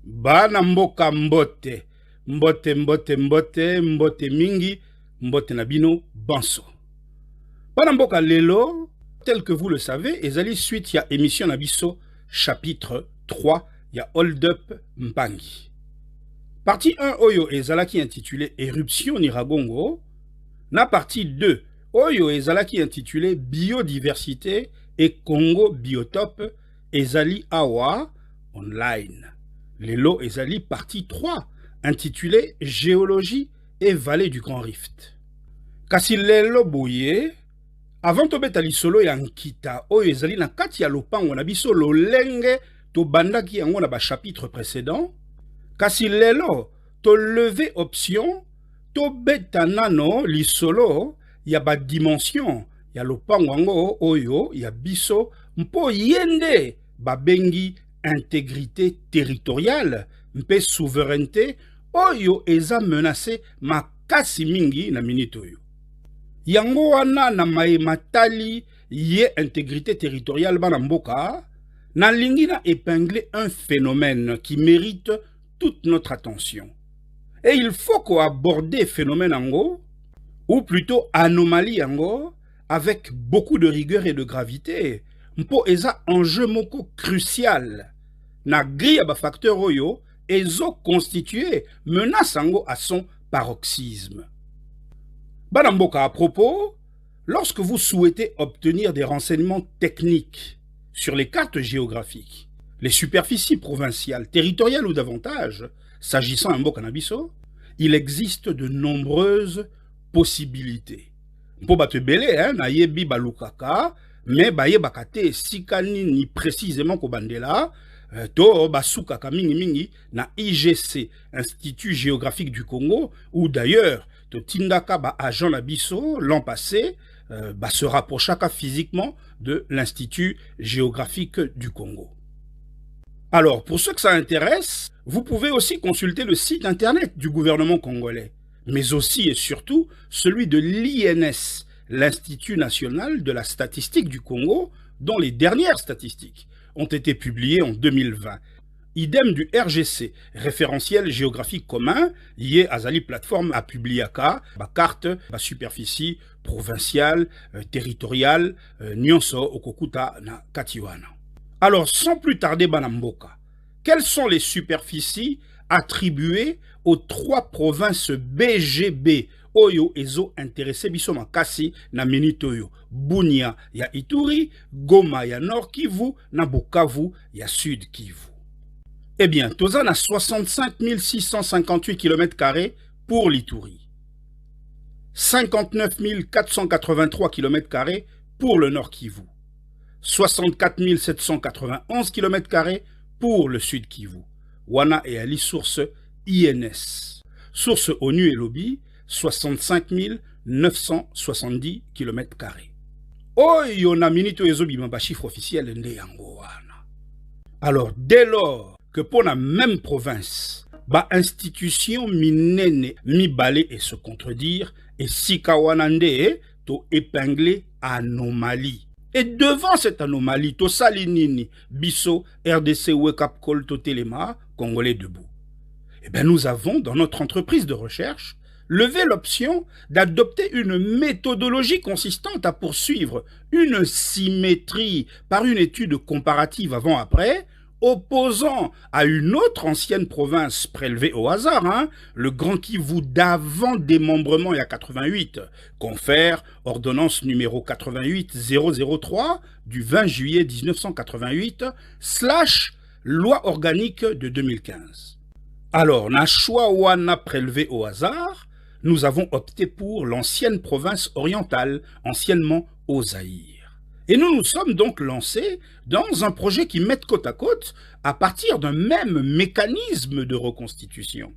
Bana mboka mbote. Mbote mbote mbote mbote mingi. Mbote nabino banso. Bana mboka lelo, tel que vous le savez, ezali suite ya émission nabiso chapitre 3 ya Hold Up Mpangi. Partie 1 oyo ezalaki intitulé Éruption Niragongo. Na partie 2 oyo ezalaki intitulé Biodiversité et Congo Biotope ezali awa online. Lelo ezali partie 3 intitulée Géologie et Vallée du Grand Rift. Kasi lelo boye, avant tobeta lisolo ya nkita oyo ezali na kati ya lopango na biso lolenge to bandaki yango na ba chapitre précédent, kasi lelo to lever option to beta nano lisolo ya ba dimension ya lopango yango oyo ya biso mpo yende babengi intégrité territoriale mpe souveraineté oyo eza menacé makasi mingi na minute oyo. Yango wana na matali ye intégrité territoriale bana mboka, na lingi na épingler un phénomène qui mérite toute notre attention. Et il faut qu'on aborde phénomène ango, ou plutôt anomalie ango, avec beaucoup de rigueur et de gravité, mpo eza enjeu moko crucial. Na grille ba facteur oyo, ezo constitué menace ango à son paroxysme. Banamboka, à propos, lorsque vous souhaitez obtenir des renseignements techniques sur les cartes géographiques, les superficies provinciales, territoriales ou davantage, s'agissant d'un mot cannabiso, il existe de nombreuses possibilités. Mpo bate belé, na yebi balukaka, mais baye bakate sikani ni précisément ko bandela, to basukaka mingi mingi na IGC, Institut Géographique du Congo, ou d'ailleurs, to tindaka ba agent na biso l'an passé, se rapprochaka physiquement de l'Institut Géographique du Congo. Alors, pour ceux que ça intéresse, vous pouvez aussi consulter le site internet du gouvernement congolais, mais aussi et surtout celui de l'INS, l'Institut national de la statistique du Congo, dont les dernières statistiques ont été publiées en 2020. Idem du RGC, référentiel géographique commun, lié à Zali plateforme à publiaka, ba carte, ba superficie provinciale, territoriale, nyonso okokuta na katiwana. Alors, sans plus tarder banamboka, quelles sont les superficies attribuées aux 3 provinces BGB oyo ezo intéressé biso makasi na minute oyo? Bunia ya Ituri, Goma ya Nord Kivu, na Bukavu ya Sud Kivu. Eh bien, Tozan a 65 658 km² pour l'Ituri, 59 483 km² pour le Nord Kivu, 64 791 km² pour le Sud Kivu. Wana et Ali source INS. Source ONU et Lobby, 65 970 km². Oh, yon a minito ezobima ba chiffre officiel nde yango wana. Alors, dès lors que pour la même province, ba institution minene mi balé et se contredire, et sikawanande to épingler anomalie. Et devant cette anomalie, to salinini, biso, RDC, Wake Up Call, to Telema, Congolais debout. Eh bien, nous avons, dans notre entreprise de recherche, levé l'option d'adopter une méthodologie consistante à poursuivre une symétrie par une étude comparative avant-après, opposant à une autre ancienne province prélevée au hasard, le Grand Kivu d'avant démembrement il y a 88, confère ordonnance numéro 88-003 du 20 juillet 1988, / loi organique de 2015. Alors, na choix wana prélevé au hasard, nous avons opté pour l'ancienne province orientale, anciennement Ozaïre. Et nous nous sommes donc lancés dans un projet qui met côte à côte à partir d'un même mécanisme de reconstitution.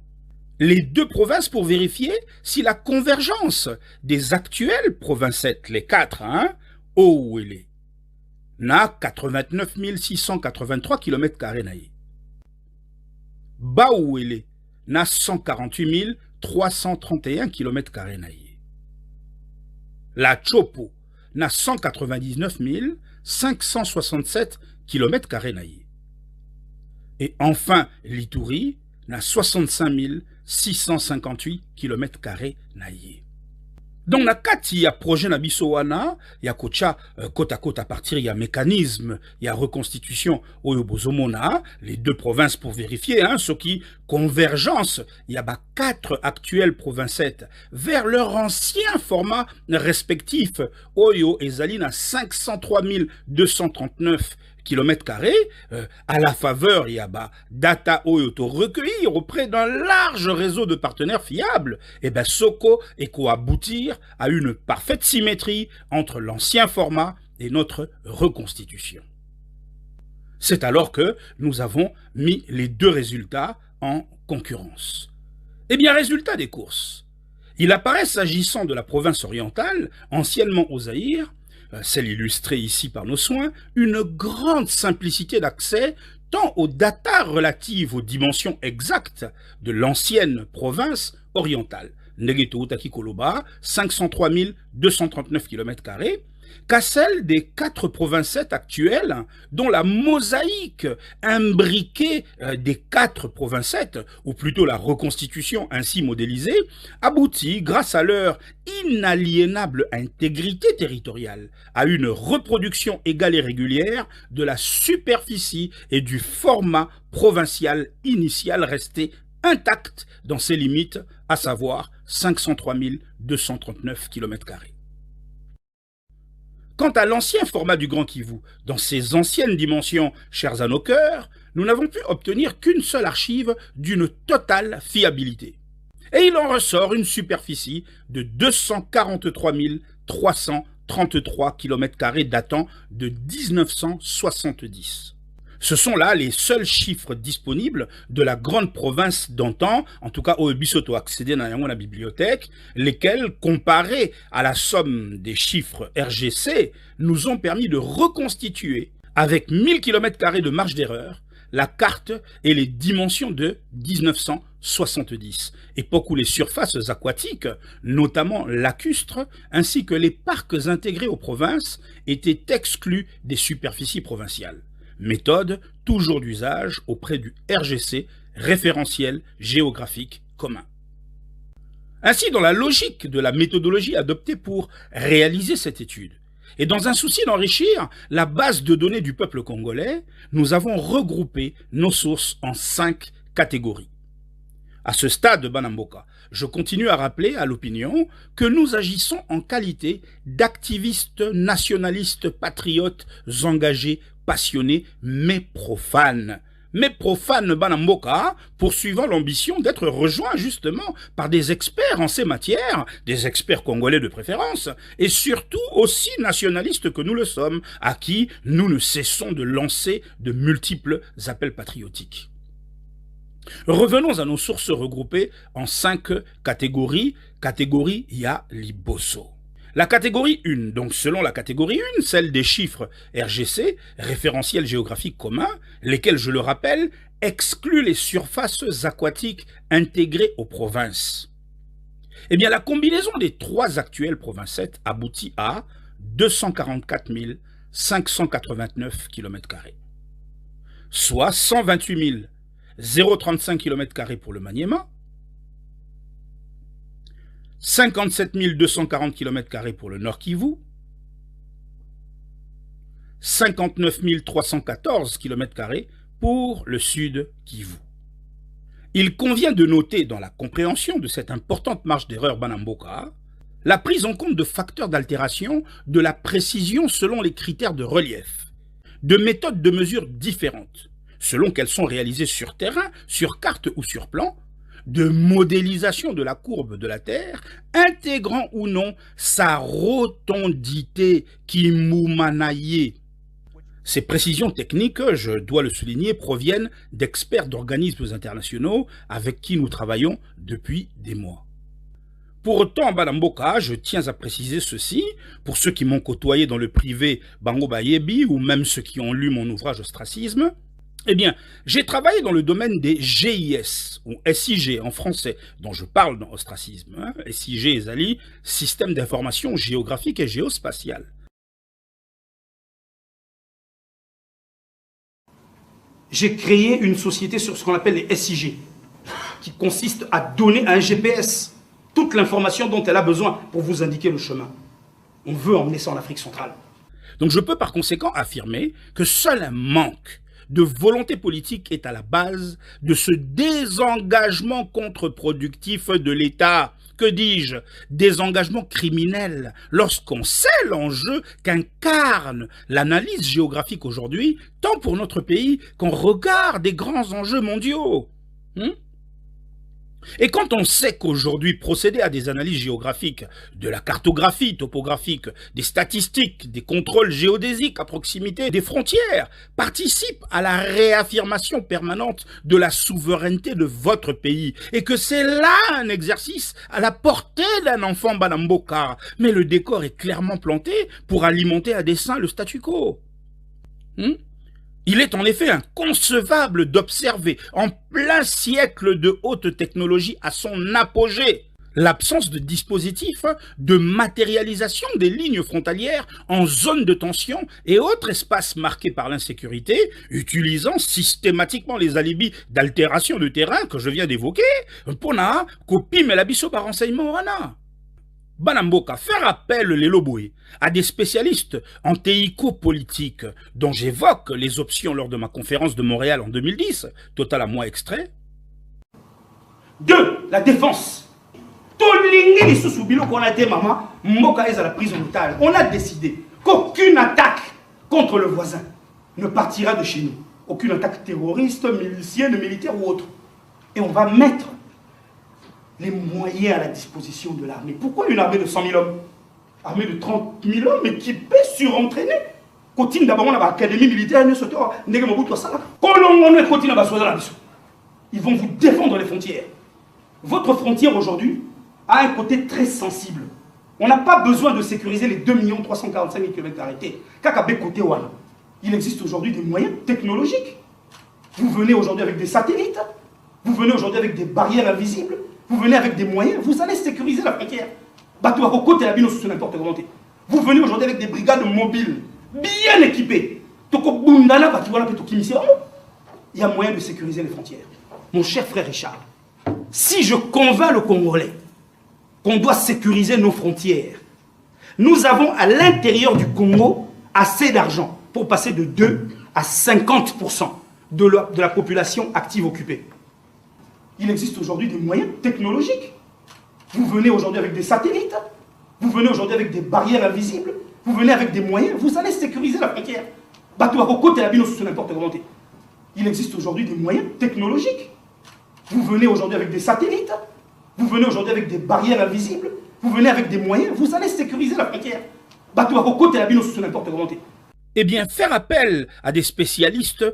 Les 2 provinces pour vérifier si la convergence des actuelles provincettes, les 4, Ouélé, na 89 683 km² naïe. Baouélé, na 148 331 km² naïe. La Chopo, na 199 567 km² naïe. Et enfin, l'Ituri na 65 658 km² naïe. Donc, na kati ya projet na biso wana, ya kocha côte à côte à partir ya mécanisme, ya reconstitution oyo bozomona, les deux provinces pour vérifier, ce qui convergence, ya ba 4 actuelles provincettes vers leur ancien format respectif, oyo ezali na 503 239 km², à la faveur, il y a data oyoto recueillir auprès d'un large réseau de partenaires fiables, et ben Soko et co-aboutir à une parfaite symétrie entre l'ancien format et notre reconstitution. C'est alors que nous avons mis les deux résultats en concurrence. Eh bien, résultat des courses. Il apparaît s'agissant de la province orientale, anciennement au Zaïre, celle illustrée ici par nos soins, une grande simplicité d'accès tant aux datas relatives aux dimensions exactes de l'ancienne province orientale, Negeto Utaki Koloba, 503 239 km², qu'à celle des 4 provincettes actuelles, dont la mosaïque imbriquée des 4 provincettes, ou plutôt la reconstitution ainsi modélisée, aboutit, grâce à leur inaliénable intégrité territoriale, à une reproduction égale et régulière de la superficie et du format provincial initial resté intact dans ses limites, à savoir 503 239 km². Quant à l'ancien format du Grand Kivu, dans ses anciennes dimensions chères à nos cœurs, nous n'avons pu obtenir qu'une seule archive d'une totale fiabilité. Et il en ressort une superficie de 243 333 km² datant de 1970. Ce sont là les seuls chiffres disponibles de la grande province d'antan, en tout cas au Bisoto accédé dans la bibliothèque, lesquels, comparés à la somme des chiffres RGC, nous ont permis de reconstituer, avec 1000 km² de marge d'erreur, la carte et les dimensions de 1970, époque où les surfaces aquatiques, notamment lacustres, ainsi que les parcs intégrés aux provinces, étaient exclus des superficies provinciales. Méthode toujours d'usage auprès du RGC, référentiel géographique commun. Ainsi, dans la logique de la méthodologie adoptée pour réaliser cette étude, et dans un souci d'enrichir la base de données du peuple congolais, nous avons regroupé nos sources en 5 catégories. À ce stade, Banamboka, je continue à rappeler à l'opinion que nous agissons en qualité d'activistes nationalistes patriotes engagés, passionnés, mais profanes. Mais profanes Banamboka, poursuivant l'ambition d'être rejoints justement par des experts en ces matières, des experts congolais de préférence, et surtout aussi nationalistes que nous le sommes, à qui nous ne cessons de lancer de multiples appels patriotiques. Revenons à nos sources regroupées en 5 catégories. Catégorie Ya Liboso. La catégorie 1, donc selon la catégorie 1, celle des chiffres RGC, référentiel géographique commun, lesquels, je le rappelle, excluent les surfaces aquatiques intégrées aux provinces. Eh bien, la combinaison des 3 actuelles provincettes aboutit à 244 589 km², soit 128 035 km² pour le Maniema, 57 240 km² pour le Nord Kivu, 59 314 km² pour le Sud Kivu. Il convient de noter dans la compréhension de cette importante marge d'erreur Banamboka la prise en compte de facteurs d'altération de la précision selon les critères de relief, de méthodes de mesure différentes, selon qu'elles sont réalisées sur terrain, sur carte ou sur plan, de modélisation de la courbe de la Terre, intégrant ou non sa rotondité qui moumanaye. Ces précisions techniques, je dois le souligner, proviennent d'experts d'organismes internationaux avec qui nous travaillons depuis des mois. Pour autant, Banamboka, je tiens à préciser ceci, pour ceux qui m'ont côtoyé dans le privé Bango Bayebi, ou même ceux qui ont lu mon ouvrage Ostracisme, eh bien, j'ai travaillé dans le domaine des GIS, ou SIG en français, dont je parle dans Ostracisme. SIG et ZALI, Système d'information géographique et géospatiale. j'ai créé une société sur ce qu'on appelle les SIG, qui consiste à donner à un GPS toute l'information dont elle a besoin pour vous indiquer le chemin. On veut emmener ça en Afrique centrale. Donc je peux par conséquent affirmer que seul un manque de volonté politique est à la base de ce désengagement contre-productif de l'État. Que dis-je? Désengagement criminel, lorsqu'on sait l'enjeu qu'incarne l'analyse géographique aujourd'hui, tant pour notre pays qu'en regard des grands enjeux mondiaux. Et quand on sait qu'aujourd'hui, procéder à des analyses géographiques, de la cartographie topographique, des statistiques, des contrôles géodésiques à proximité des frontières, participe à la réaffirmation permanente de la souveraineté de votre pays, et que c'est là un exercice à la portée d'un enfant Banamboka, mais le décor est clairement planté pour alimenter à dessein le statu quo. Il est en effet inconcevable d'observer, en plein siècle de haute technologie à son apogée, l'absence de dispositifs de matérialisation des lignes frontalières en zone de tension et autres espaces marqués par l'insécurité, utilisant systématiquement les alibis d'altération de terrain que je viens d'évoquer, pour na copie mais l'abisso par renseignement wana. Banamboka, faire appel les loboués à des spécialistes en TICO-politique dont j'évoque les options lors de ma conférence de Montréal en 2010, total à moi extrait. 2. La défense. On a décidé qu'aucune attaque contre le voisin ne partira de chez nous. Aucune attaque terroriste, milicienne, militaire ou autre. Et on va mettre les moyens à la disposition de l'armée. Pourquoi une armée de 100 000 hommes? Armée de 30 000 hommes équipée, surentraînée. Continue d'abord dans l'académie militaire, ils vont vous défendre les frontières. Votre frontière aujourd'hui a un côté très sensible. On n'a pas besoin de sécuriser les 2 345 000 km². Il existe aujourd'hui des moyens technologiques. Vous venez aujourd'hui avec des satellites, vous venez aujourd'hui avec des barrières invisibles, vous venez avec des moyens, vous allez sécuriser la frontière. Vous venez aujourd'hui avec des brigades mobiles, bien équipées. Il y a moyen de sécuriser les frontières. Mon cher frère Richard, si je convainc le Congolais qu'on doit sécuriser nos frontières, nous avons à l'intérieur du Congo assez d'argent pour passer de 2 à 50% de la population active occupée. Il existe aujourd'hui des moyens technologiques. Vous venez aujourd'hui avec des satellites, vous venez aujourd'hui avec des barrières invisibles, vous venez avec des moyens, vous allez sécuriser la frontière. Il existe aujourd'hui des moyens technologiques. Vous venez aujourd'hui avec des satellites, vous venez aujourd'hui avec des barrières invisibles, vous venez avec des moyens, vous allez sécuriser la frontière. Eh bien, faire appel à des spécialistes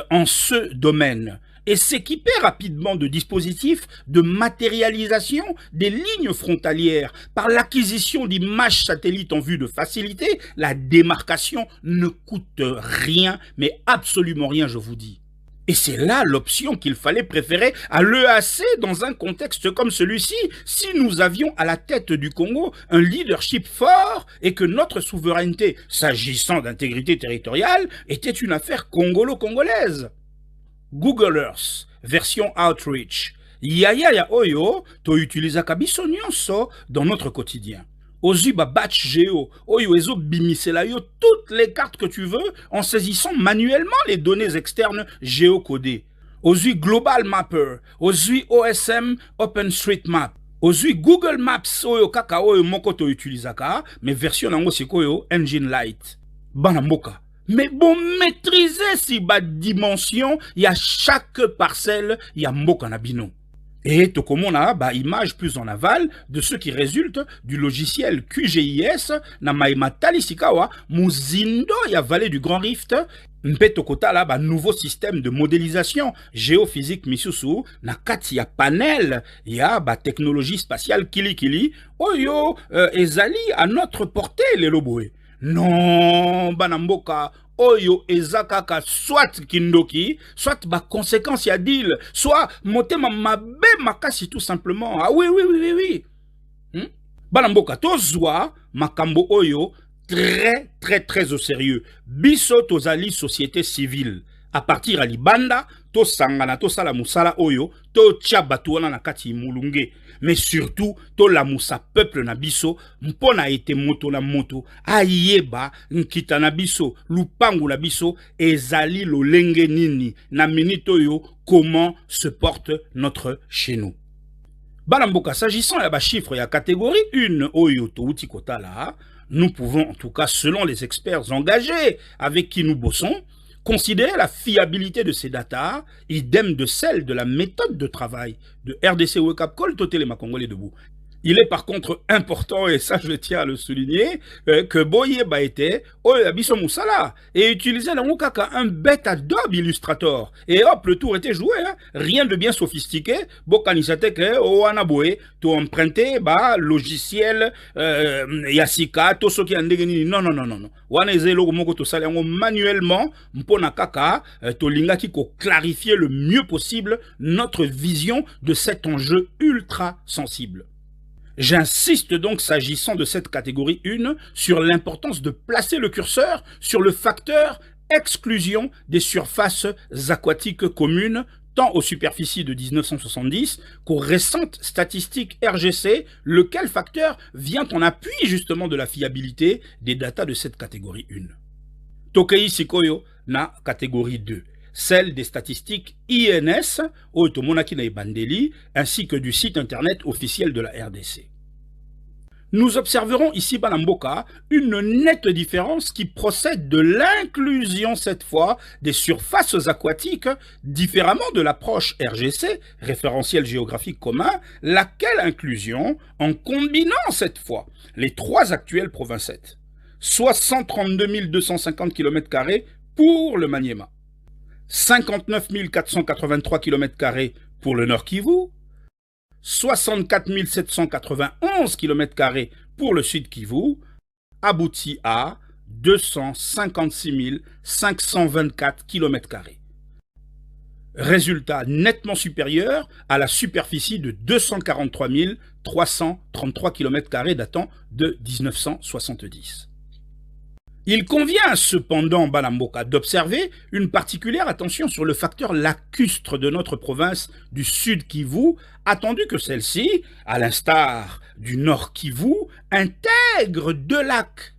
en ce domaine et s'équiper rapidement de dispositifs de matérialisation des lignes frontalières par l'acquisition d'images satellites en vue de faciliter la démarcation ne coûte rien, mais absolument rien, je vous dis. Et c'est là l'option qu'il fallait préférer à l'EAC dans un contexte comme celui-ci, si nous avions à la tête du Congo un leadership fort et que notre souveraineté, s'agissant d'intégrité territoriale, était une affaire congolo-congolaise. Google Earth, version Outreach. Ya oyo, to utilisa kabiso nyonso dans notre quotidien. Ozu ba batch géo, oyo ezo bimisela yo toutes les cartes que tu veux en saisissant manuellement les données externes géocodées. Ozu Global Mapper, ozu OSM OpenStreetMap. Ozu Google Maps oyo kaka oyo moko to utilisaka, mais version nango sikoyo Engine Light. Banamboka. Mais bon, maîtriser si bas dimension, il y a chaque parcelle, il y a mboka na bino. Et tokomona ba image plus en aval de ce qui résulte du logiciel QGIS na maima talisikawa muzindo ya vallée du Grand Rift mpe tokotala ba nouveau système de modélisation géophysique misusu na kati ya panel ya ba technologie spatiale kili oyo ezali à notre portée les loboé. Non, banamboka, oyo ezakaka soit kindoki, soit ba conséquence ya deal, soit motema mabe makasi tout simplement. Ah oui. Banamboka, tozwa makambo oyo très au sérieux. Biso tozali société civile. À partir à libanda, to sangana, to sala musala oyo, to tchabatuana na kati mulunge. Mais surtout, to la musa peuple na biso, mpona ete moto na moto, ayeba, nkita na biso, lupangu na biso, ezali lolenge nini, na minito yo, comment se porte notre chez nous. Balamboka, s'agissant de la chiffre, il y a catégorie 1, oyo to uti kotala, nous pouvons, en tout cas, selon les experts engagés avec qui nous bossons, considérer la fiabilité de ces datas, idem de celle de la méthode de travail de RDC Wake Up Call Totelema Congolais Debout. Il est par contre important, et ça je tiens à le souligner, que Boye Baete, Abisso Moussala, et utilisé un bête Adobe Illustrator. Et hop, le tour était joué, hein. Rien de bien sophistiqué. Bokanisate que Oanaboe, to emprunté, logiciel, Yasika, to soki andegeni, non. Wanezelo moko to sali manuellement, mpona kaka, to linga ki ko clarifier le mieux possible notre vision de cet enjeu ultra sensible. J'insiste donc, s'agissant de cette catégorie 1, sur l'importance de placer le curseur sur le facteur exclusion des surfaces aquatiques communes, tant aux superficies de 1970 qu'aux récentes statistiques RGC, lequel facteur vient en appui justement de la fiabilité des datas de cette catégorie 1. Tokei Sikoyo na catégorie 2. Celle des statistiques INS, ainsi que du site internet officiel de la RDC. Nous observerons ici, Balamboka, une nette différence qui procède de l'inclusion, cette fois, des surfaces aquatiques, différemment de l'approche RGC, référentiel géographique commun, laquelle inclusion, en combinant cette fois les trois actuelles provincettes, soit 132 250 km² pour le Maniema, 59 483 km² pour le Nord Kivu, 64 791 km² pour le Sud Kivu, aboutit à 256 524 km². Résultat nettement supérieur à la superficie de 243 333 km² datant de 1970. Il convient cependant, Balamboka, d'observer une particulière attention sur le facteur lacustre de notre province du Sud Kivu, attendu que celle-ci, à l'instar du Nord Kivu, intègre deux lacs.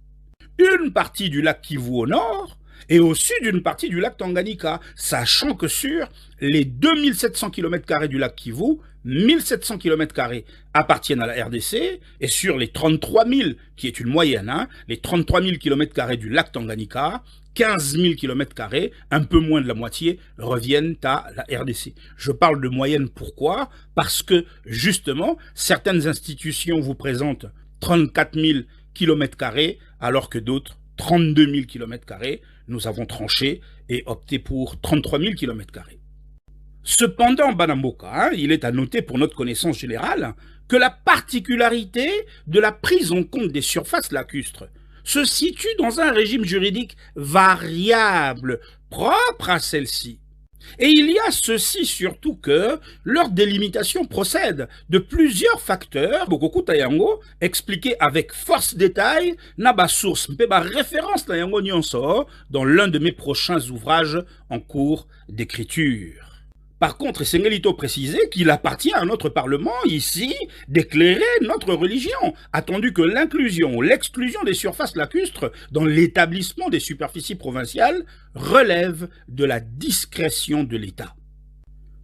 Une partie du lac Kivu au nord et au sud une partie du lac Tanganyika, sachant que sur les 2700 km² du lac Kivu, 1700 km² appartiennent à la RDC, et sur les 33 000, qui est une moyenne, hein, les 33 000 km² du lac Tanganyika, 15 000 km², un peu moins de la moitié, reviennent à la RDC. Je parle de moyenne, pourquoi? Parce que, justement, certaines institutions vous présentent 34 000 km², alors que d'autres, 32 000 km². Nous avons tranché et opté pour 33 000 km². Cependant, Balamboka, il est à noter pour notre connaissance générale que la particularité de la prise en compte des surfaces lacustres se situe dans un régime juridique variable, propre à celle-ci. Et il y a ceci surtout que leur délimitation procède de plusieurs facteurs, Bokoku Tayango, expliqué avec force détail, Naba source, Mpeba référence Tayango Nyonso, dans l'un de mes prochains ouvrages en cours d'écriture. Par contre, Sengelito précisait qu'il appartient à notre Parlement, ici, d'éclairer notre religion, attendu que l'inclusion ou l'exclusion des surfaces lacustres dans l'établissement des superficies provinciales relève de la discrétion de l'État.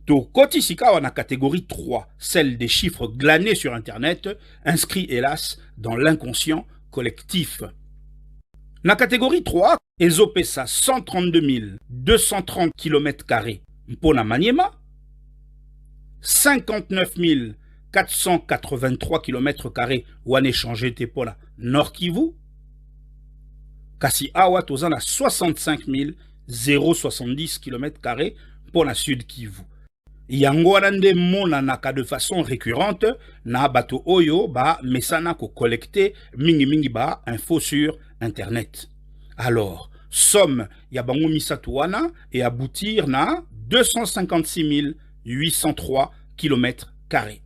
Tokoti Sika en a catégorie 3, celle des chiffres glanés sur Internet, inscrits hélas dans l'inconscient collectif. La catégorie 3, Ezopesa 132 230 km². Mpona Maniema, 59 483 km² wane échangé te pola Nord Kivu, kasi awa tozana 65 070 km² pour la Sud Kivu. Yango wana monanaka de façon récurrente na bato oyo ba mesana ko collecter mingi ba info sur internet. Alors, somme ya bango misatu wana et aboutir na 256 803 km².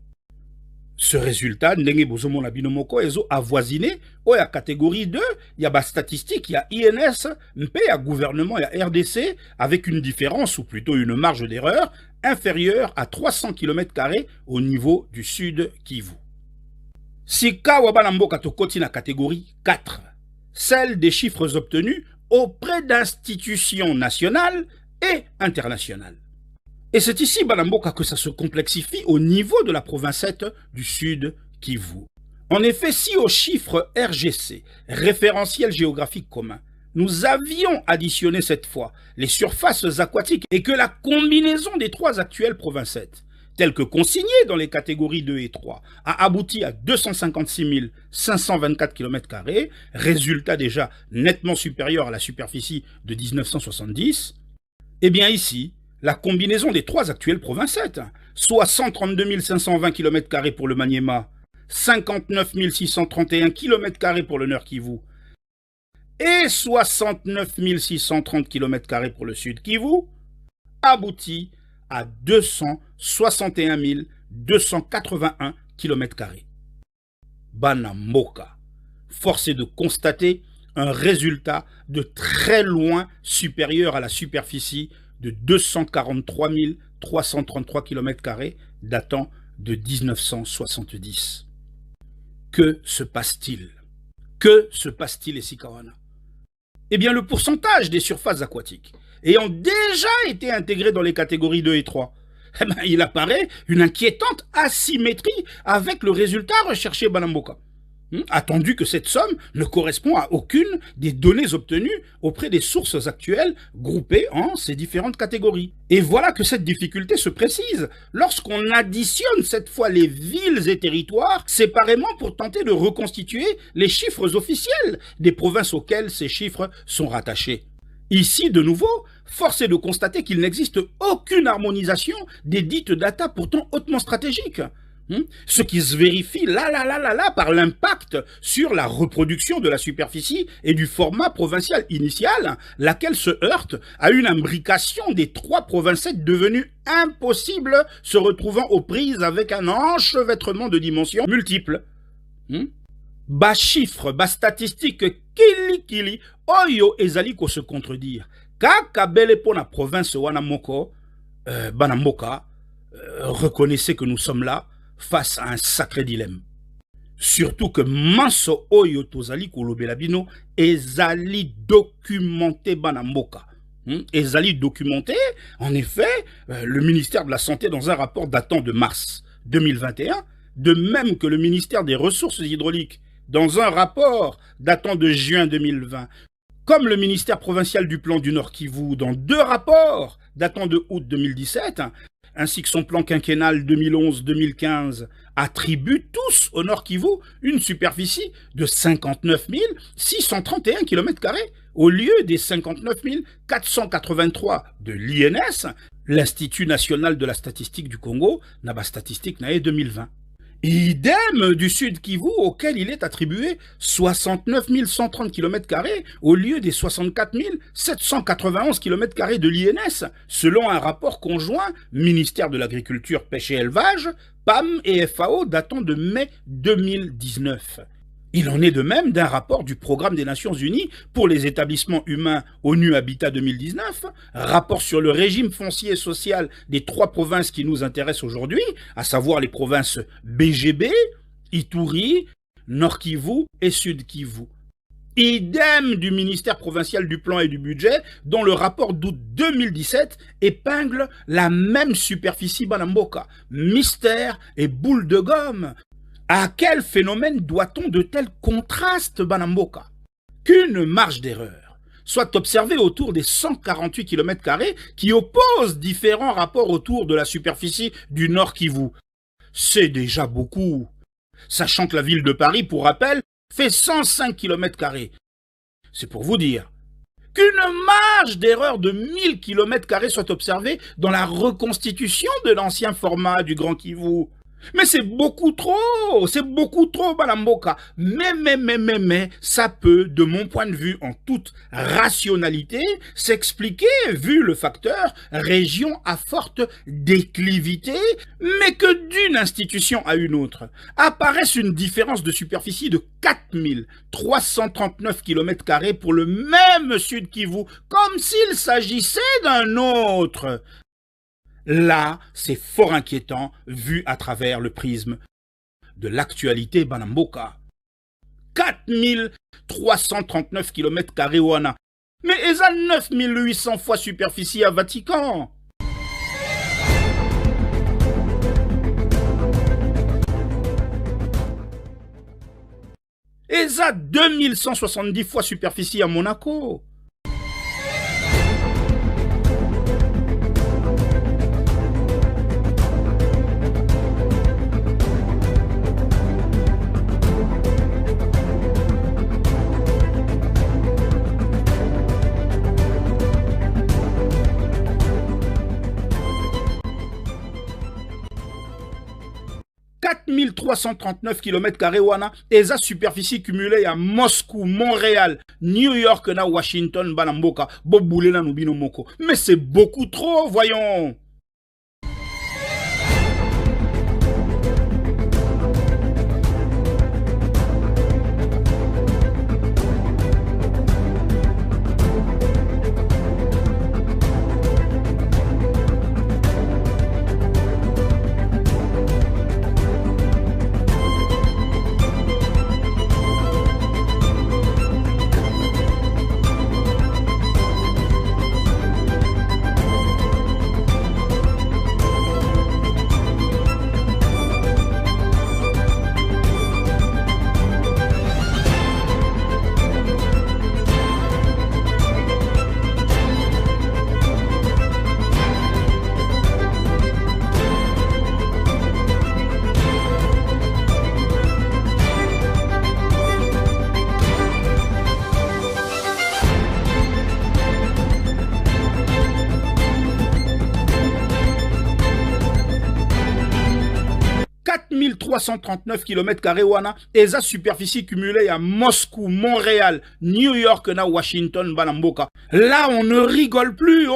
Ce résultat, ndenge bozomona bino moko ezo avoisiné o ya catégorie 2, il y a statistique, il y a INS, mpe ya gouvernement, il y a RDC, avec une différence, ou plutôt une marge d'erreur, inférieure à 300 km² au niveau du sud Kivu. Sika wabana mboka tokoti na catégorie 4, celle des chiffres obtenus auprès d'institutions nationales et internationales. Et c'est ici, Banamboka, que ça se complexifie au niveau de la province 7 du Sud Kivu. En effet, si au chiffre RGC, référentiel géographique commun, nous avions additionné cette fois les surfaces aquatiques et que la combinaison des trois actuelles provinces 7, telles que consignées dans les catégories 2 et 3, a abouti à 256 524 km², résultat déjà nettement supérieur à la superficie de 1970, eh bien ici, la combinaison des trois actuelles provinces 7, soit 132 520 km² pour le Maniema, 59 631 km² pour le Nord Kivu et 69 630 km² pour le Sud Kivu, aboutit à 261 281 km². Banamboka, force est de constater un résultat de très loin supérieur à la superficie de 243 333 km² datant de 1970. Que se passe-t-il? Que se passe-t-il, Esikawana? Eh bien, le pourcentage des surfaces aquatiques ayant déjà été intégré dans les catégories 2 et 3, eh bien, il apparaît une inquiétante asymétrie avec le résultat recherché Banamboka. Attendu que cette somme ne correspond à aucune des données obtenues auprès des sources actuelles groupées en ces différentes catégories. Et voilà que cette difficulté se précise lorsqu'on additionne cette fois les villes et territoires séparément pour tenter de reconstituer les chiffres officiels des provinces auxquelles ces chiffres sont rattachés. Ici, de nouveau, force est de constater qu'il n'existe aucune harmonisation des dites data pourtant hautement stratégiques. Ce qui se vérifie là par l'impact sur la reproduction de la superficie et du format provincial initial, laquelle se heurte à une imbrication des trois provinces devenues impossible, se retrouvant aux prises avec un enchevêtrement de dimensions multiples. Bas chiffres, bas statistiques, kili, oyo ezali ko se contredire. Kaka bele po na province wana moko, Banamboka, reconnaissez que nous sommes là face à un sacré dilemme. Surtout que Manso Oyo Tozali Kolobelabino ezali documenté Banamboka. Ezali documenté, en effet, le ministère de la Santé dans un rapport datant de mars 2021, de même que le ministère des Ressources hydrauliques dans un rapport datant de juin 2020, comme le ministère provincial du plan du Nord Kivu dans deux rapports datant de août 2017, ainsi que son plan quinquennal 2011-2015, attribuent tous au Nord Kivu une superficie de 59 631 km² au lieu des 59 483 de l'INS, l'Institut national de la statistique du Congo, Naba Statistique Nae 2020. Idem du Sud Kivu auquel il est attribué 69 130 km² au lieu des 64 791 km² de l'INS, selon un rapport conjoint ministère de l'Agriculture, Pêche et Élevage, PAM et FAO datant de mai 2019. Il en est de même d'un rapport du Programme des Nations Unies pour les établissements humains ONU Habitat 2019, rapport sur le régime foncier et social des trois provinces qui nous intéressent aujourd'hui, à savoir les provinces BGB, Ituri, Nord Kivu et Sud Kivu. Idem du ministère provincial du plan et du budget, dont le rapport d'août 2017 épingle la même superficie Banamboka, mystère et boule de gomme. À quel phénomène doit-on de tels contrastes, Banamboka? Qu'une marge d'erreur soit observée autour des 148 km² qui opposent différents rapports autour de la superficie du Nord Kivu. C'est déjà beaucoup, sachant que la ville de Paris, pour rappel, fait 105 km². C'est pour vous dire qu'une marge d'erreur de 1000 km² soit observée dans la reconstitution de l'ancien format du Grand Kivu. Mais c'est beaucoup trop, Balamboka. Mais, ça peut, de mon point de vue, en toute rationalité, s'expliquer, vu le facteur région à forte déclivité, mais que d'une institution à une autre apparaisse une différence de superficie de 4339 km² pour le même Sud Kivu, comme s'il s'agissait d'un autre. Là, c'est fort inquiétant, vu à travers le prisme de l'actualité Banamboka. 4339 km² wana. Mais ils ont 9800 fois superficie à Vatican. Ils ont 2170 fois superficie à Monaco. « 4339 km² wana, et sa superficie cumulée à Moscou, Montréal, New York, na Washington, Banamboka, Boboulé na Nubino Moko. Mais c'est beaucoup trop, voyons. « 339 km² wana, et sa superficie cumulée à Moscou, Montréal, New York, na Washington, Banamboka. Là, on ne rigole plus.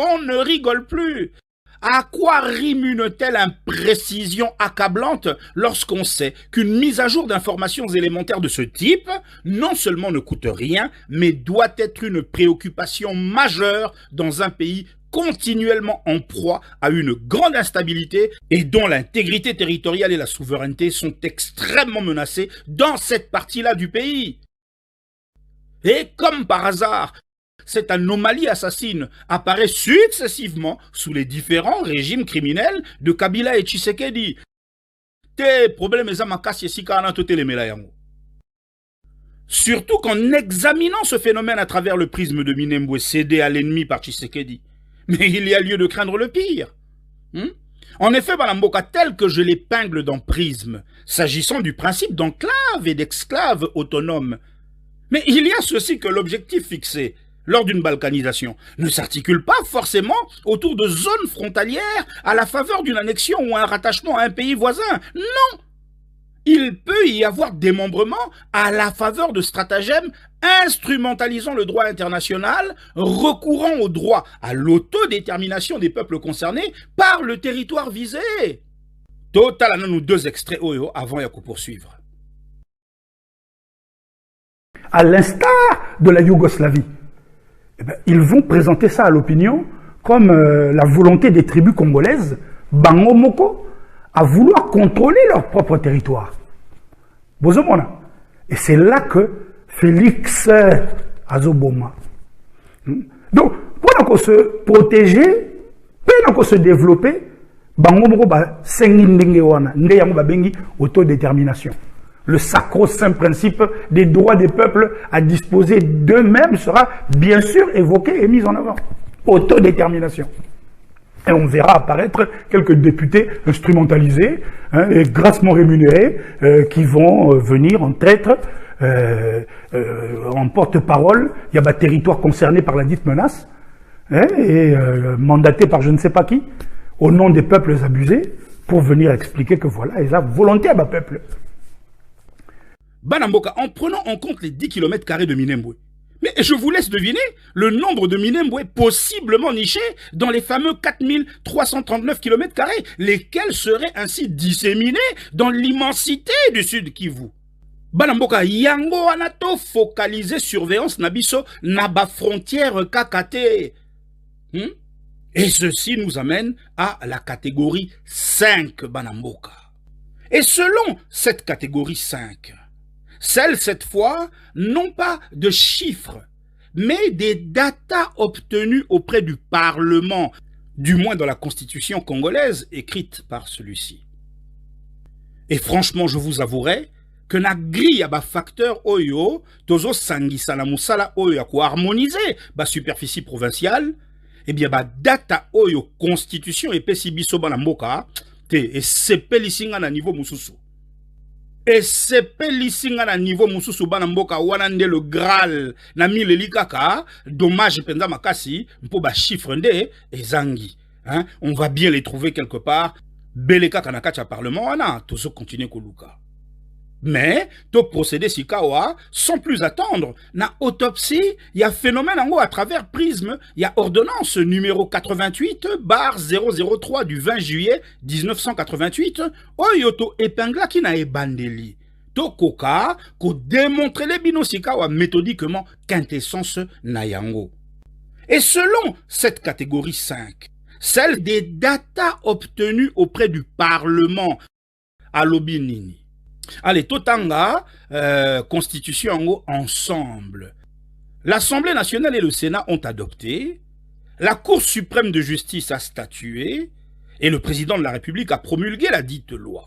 À quoi rime une telle imprécision accablante lorsqu'on sait qu'une mise à jour d'informations élémentaires de ce type non seulement ne coûte rien, mais doit être une préoccupation majeure dans un pays continuellement en proie à une grande instabilité et dont l'intégrité territoriale et la souveraineté sont extrêmement menacées dans cette partie-là du pays. Et comme par hasard, cette anomalie assassine apparaît successivement sous les différents régimes criminels de Kabila et Tshisekedi. Te problème surtout qu'en examinant ce phénomène à travers le prisme de Minembwe cédé à l'ennemi par Tshisekedi, mais il y a lieu de craindre le pire. En effet, Balamboka, tel que je l'épingle dans Prisme, s'agissant du principe d'enclave et d'exclave autonome, mais il y a ceci que l'objectif fixé lors d'une balkanisation ne s'articule pas forcément autour de zones frontalières à la faveur d'une annexion ou un rattachement à un pays voisin. Non! Il peut y avoir démembrement à la faveur de stratagèmes instrumentalisant le droit international, recourant au droit à l'autodétermination des peuples concernés par le territoire visé. Total, nous deux extraits avant de poursuivre. À l'instar de la Yougoslavie, ils vont présenter ça à l'opinion comme la volonté des tribus congolaises, Bango Moko, à vouloir contrôler leur propre territoire. Bozomona. Et c'est là que Félix Azoboma. Donc, pour se protéger, pour se développer, Bango Moko ba sengi ndenge wana, ndeyango ba bengi autodétermination. Le sacro-saint principe des droits des peuples à disposer d'eux-mêmes sera bien sûr évoqué et mis en avant. Autodétermination. Et on verra apparaître quelques députés instrumentalisés et grassement rémunérés qui vont venir en traître, en porte-parole. Il y a des territoires concernés par la dite menace, et mandatés par je ne sais pas qui, au nom des peuples abusés, pour venir expliquer que voilà, ils ont volonté à ma peuple. Banamboka, en prenant en compte les 10 km² de Minembwe. Mais je vous laisse deviner le nombre de Minembwe possiblement nichés dans les fameux 4339 km², lesquels seraient ainsi disséminés dans l'immensité du Sud Kivu. Banamboka, yango anato focaliser surveillance nabiso naba frontière kakate. Et ceci nous amène à la catégorie 5, Banamboka. Et selon cette catégorie 5, celle cette fois, non pas de chiffres, mais des datas obtenues auprès du Parlement, du moins dans la Constitution congolaise écrite par celui-ci. Et franchement, je vous avouerai que na grille à facteur oyo, tozo sangisa la musala oyo ko harmoniser ba superficie provinciale, eh bien ba data oyo Constitution et pesibiso Banamboka, te et sepelisinga na niveau mususu. Et sepelisinga na niveau mususu Banamboka wanande le Graal na mileli kaka, dommage penza makasi, mpo ba chiffre nde ezangi. Hein? On va bien les trouver quelque part. Beleka kanakacha parlement wana, tozo continuer koluka. Mais, to procéder si kawa, sans plus attendre, na autopsie, y a phénomène en haut à travers prisme, y a ordonnance numéro 88/003 du 20 juillet 1988, oyoto épingla qui na ebandeli. To koka, ko démontrer les binosikawa méthodiquement quintessence na yango. Et selon cette catégorie 5, celle des datas obtenues auprès du Parlement à l'Obinini. Allez, Totanga, Constitution ensemble. L'Assemblée nationale et le Sénat ont adopté, la Cour suprême de justice a statué, et le président de la République a promulgué la dite loi.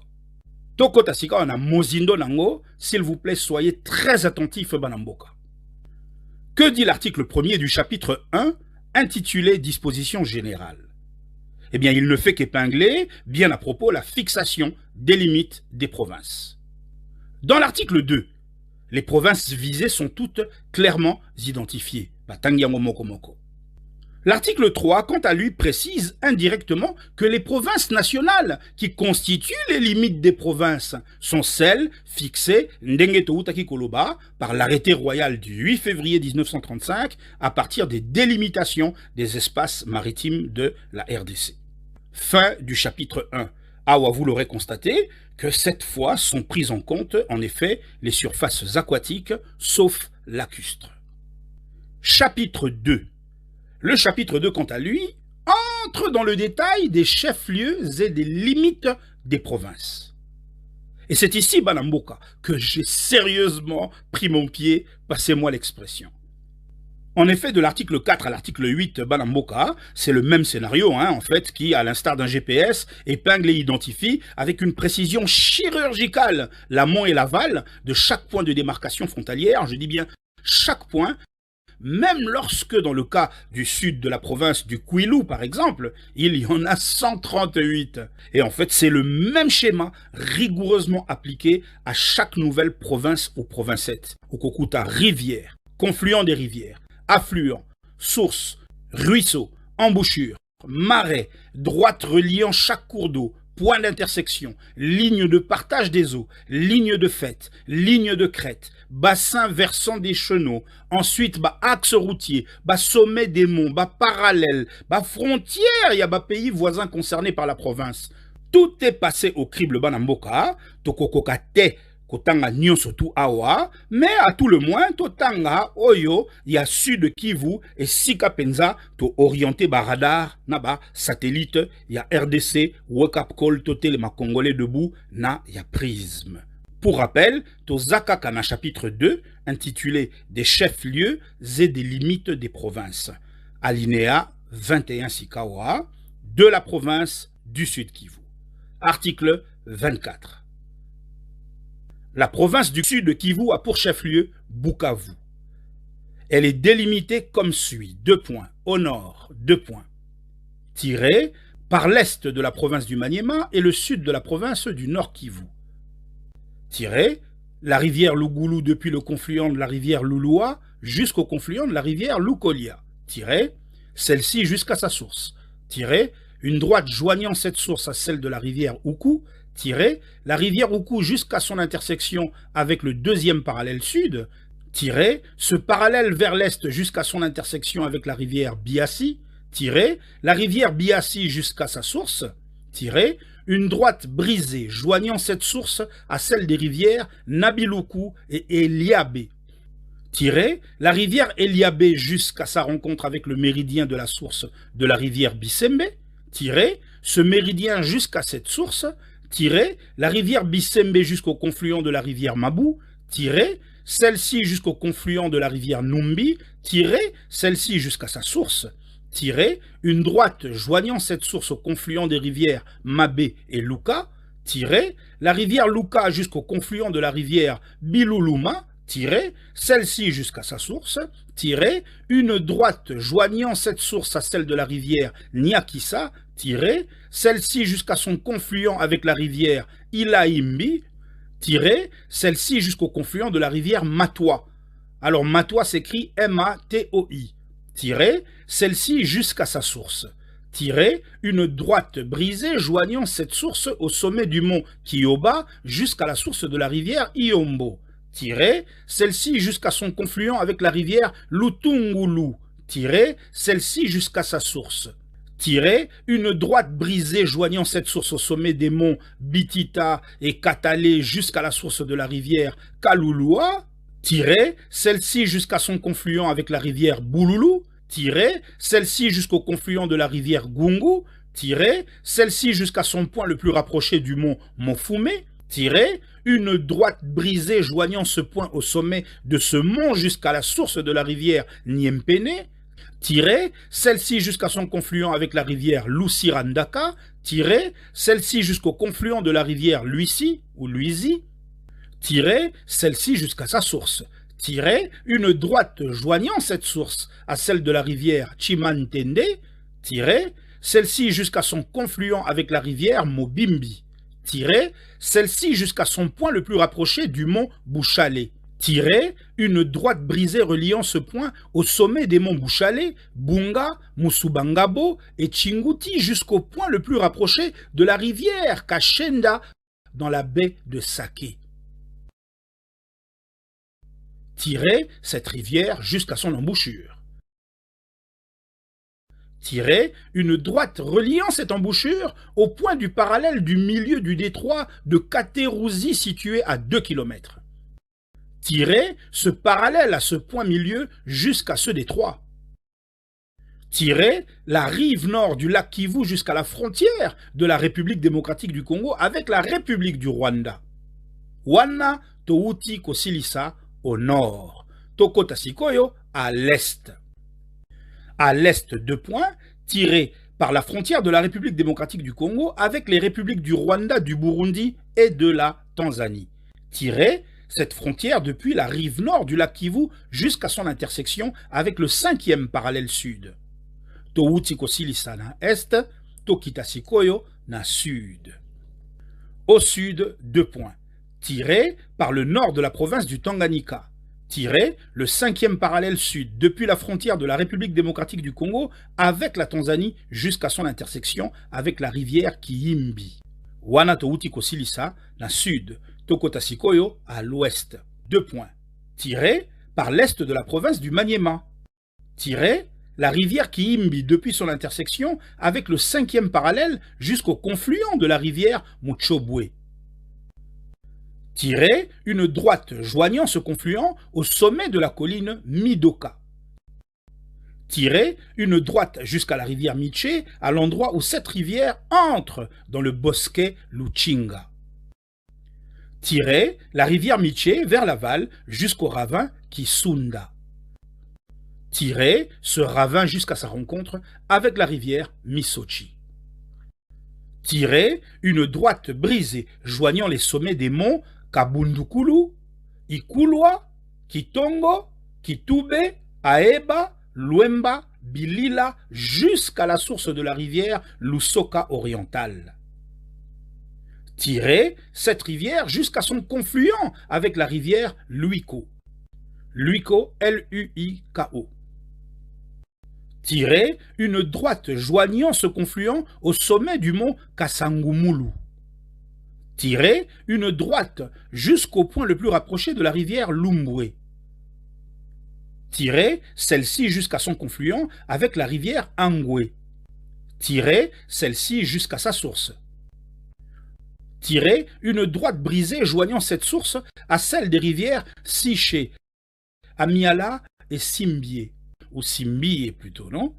Toko Tasika, on a Mozindo Nango, s'il vous plaît, soyez très attentifs, Banamboka. Que dit l'article 1er du chapitre 1, intitulé Dispositions générales? Eh bien, il ne fait qu'épingler, bien à propos, la fixation des limites des provinces. Dans l'article 2, les provinces visées sont toutes clairement identifiées. L'article 3, quant à lui, précise indirectement que les provinces nationales qui constituent les limites des provinces sont celles fixées par l'arrêté royal du 8 février 1935 à partir des délimitations des espaces maritimes de la RDC. Fin du chapitre 1. Awa, vous l'aurez constaté, que cette fois sont prises en compte, en effet, les surfaces aquatiques, sauf lacustres. Chapitre 2. Le chapitre 2, quant à lui, entre dans le détail des chefs-lieux et des limites des provinces. Et c'est ici, Banamboka, que j'ai sérieusement pris mon pied, passez-moi l'expression. En effet, de l'article 4 à l'article 8, Banamboka, c'est le même scénario, en fait, qui, à l'instar d'un GPS, épingle et identifie avec une précision chirurgicale l'amont et l'aval de chaque point de démarcation frontalière, je dis bien chaque point, même lorsque, dans le cas du sud de la province du Kwilu, par exemple, il y en a 138. Et en fait, c'est le même schéma rigoureusement appliqué à chaque nouvelle province ou provincette. Okokuta, rivière, confluent des rivières, affluents, sources, ruisseaux, embouchures, marais, droites reliant chaque cours d'eau, point d'intersection, ligne de partage des eaux, ligne de faite, ligne de crête, bassin versant des chenaux, ensuite axe routier, sommet des monts, parallèle, frontière, il y a pays voisins concernés par la province. Tout est passé au crible Banamboka, tokokokate, Kotanga nyon surtout awa, mais à tout le moins, Totanga, Oyo, il y a Sud Kivu et Sika Penza, to orienté radar, naba satellite, il y a RDC, Wake Up Call, Totel ma Congolais debout, na y a Prisme. Pour rappel, to Zakaka na chapitre 2, intitulé Des chefs-lieux et des limites des provinces. Alinéa 21 Sikawa, de la province du Sud Kivu. Article 24. La province du Sud Kivu a pour chef-lieu Bukavu. Elle est délimitée comme suit. 2 points. Au nord, 2 points. Tiré par l'est de la province du Maniema et le sud de la province du Nord Kivu. Tiré la rivière Lugulu depuis le confluent de la rivière Lulua jusqu'au confluent de la rivière Lukolia. Tiré celle-ci jusqu'à sa source. Tiré une droite joignant cette source à celle de la rivière Oukou, tiré, la rivière Oukou jusqu'à son intersection avec le deuxième parallèle sud, tiré, ce parallèle vers l'est jusqu'à son intersection avec la rivière Biassi, tiré, la rivière Biassi jusqu'à sa source, tiré, une droite brisée joignant cette source à celle des rivières Nabiloukou et Eliabé, tiré, la rivière Eliabé jusqu'à sa rencontre avec le méridien de la source de la rivière Bissembe, tiré, ce méridien jusqu'à cette source, tiré, la rivière Bissembe jusqu'au confluent de la rivière Mabou, tiré, celle-ci jusqu'au confluent de la rivière Numbi, tiré, celle-ci jusqu'à sa source, tiré, une droite joignant cette source au confluent des rivières Mabé et Luka, tiré, la rivière Luka jusqu'au confluent de la rivière Biluluma, tiré, celle-ci jusqu'à sa source, tiré, une droite joignant cette source à celle de la rivière Nyakissa, tiré, celle-ci jusqu'à son confluent avec la rivière Ilaimbi, tiré, celle-ci jusqu'au confluent de la rivière Matoi. Alors Matoi s'écrit M-A-T-O-I. Tiré, celle-ci jusqu'à sa source. Tiré, une droite brisée joignant cette source au sommet du mont Kioba jusqu'à la source de la rivière Iombo. Tiré, celle-ci jusqu'à son confluent avec la rivière Lutungulu. Tiré, celle-ci jusqu'à sa source. Tiré, une droite brisée joignant cette source au sommet des monts Bitita et Katale jusqu'à la source de la rivière Kalulua. Tiré, celle-ci jusqu'à son confluent avec la rivière Bouloulou. Tiré, celle-ci jusqu'au confluent de la rivière Gungu. Tiré, celle-ci jusqu'à son point le plus rapproché du mont Mofume. Tiré, une droite brisée joignant ce point au sommet de ce mont jusqu'à la source de la rivière Niempene. Tiré, celle-ci jusqu'à son confluent avec la rivière Lusirandaka, tiré, celle-ci jusqu'au confluent de la rivière Luisi ou Luisi, tiré, celle-ci jusqu'à sa source, tiré, une droite joignant cette source à celle de la rivière Chimantende, tiré, celle-ci jusqu'à son confluent avec la rivière Mobimbi, tiré, celle-ci jusqu'à son point le plus rapproché du mont Bouchalé, tiré, une droite brisée reliant ce point au sommet des monts Bouchalé, Bunga, Musubangabo et Chinguti jusqu'au point le plus rapproché de la rivière Kashenda dans la baie de Saké. Tiré, cette rivière jusqu'à son embouchure. Tiré, une droite reliant cette embouchure au point du parallèle du milieu du détroit de Katerouzi situé à 2 km. Tiré, ce parallèle à ce point milieu jusqu'à ce détroit. Tiré, la rive nord du lac Kivu jusqu'à la frontière de la République démocratique du Congo avec la République du Rwanda. Wana Touti Kosilisa au nord, Tokota Sikoyo à l'est. À l'est, 2 points, tirés par la frontière de la République démocratique du Congo avec les républiques du Rwanda, du Burundi et de la Tanzanie. Tiré, cette frontière depuis la rive nord du lac Kivu jusqu'à son intersection avec le 5e parallèle sud. Touti Kosilisa na est, Tokita Sikoyo na sud. Au sud, 2 points, tiré par le nord de la province du Tanganyika. Tiré, le 5e parallèle sud depuis la frontière de la République démocratique du Congo avec la Tanzanie jusqu'à son intersection avec la rivière Kiyimbi. Wana Touti Kosilisa na sud, Tokota Sikoyo à l'ouest. 2 points. Tiré par l'est de la province du Maniema. Tiré, la rivière Kiyimbi depuis son intersection avec le 5e parallèle jusqu'au confluent de la rivière Muchobwe. Tiré, une droite joignant ce confluent au sommet de la colline Midoka. Tiré, une droite jusqu'à la rivière Miché à l'endroit où cette rivière entre dans le bosquet Luchinga. Tiré, la rivière Miché vers l'aval jusqu'au ravin Kisunda. Tiré, ce ravin jusqu'à sa rencontre avec la rivière Misochi. Tiré, une droite brisée joignant les sommets des monts Kabundukulu, Ikulwa, Kitongo, Kitube, Aeba, Luemba, Bilila, jusqu'à la source de la rivière Lusoka orientale. Tiré, cette rivière jusqu'à son confluent avec la rivière Luiko. Luiko, L-U-I-K-O. Tirer une droite joignant ce confluent au sommet du mont Kasangumulu. Tirer une droite jusqu'au point le plus rapproché de la rivière Lumbwe. Tirer celle-ci jusqu'à son confluent avec la rivière Angwe. Tirer celle-ci jusqu'à sa source. Tirer une droite brisée joignant cette source à celle des rivières Siché, Amiala et Simbié, ou Simbié plutôt, non?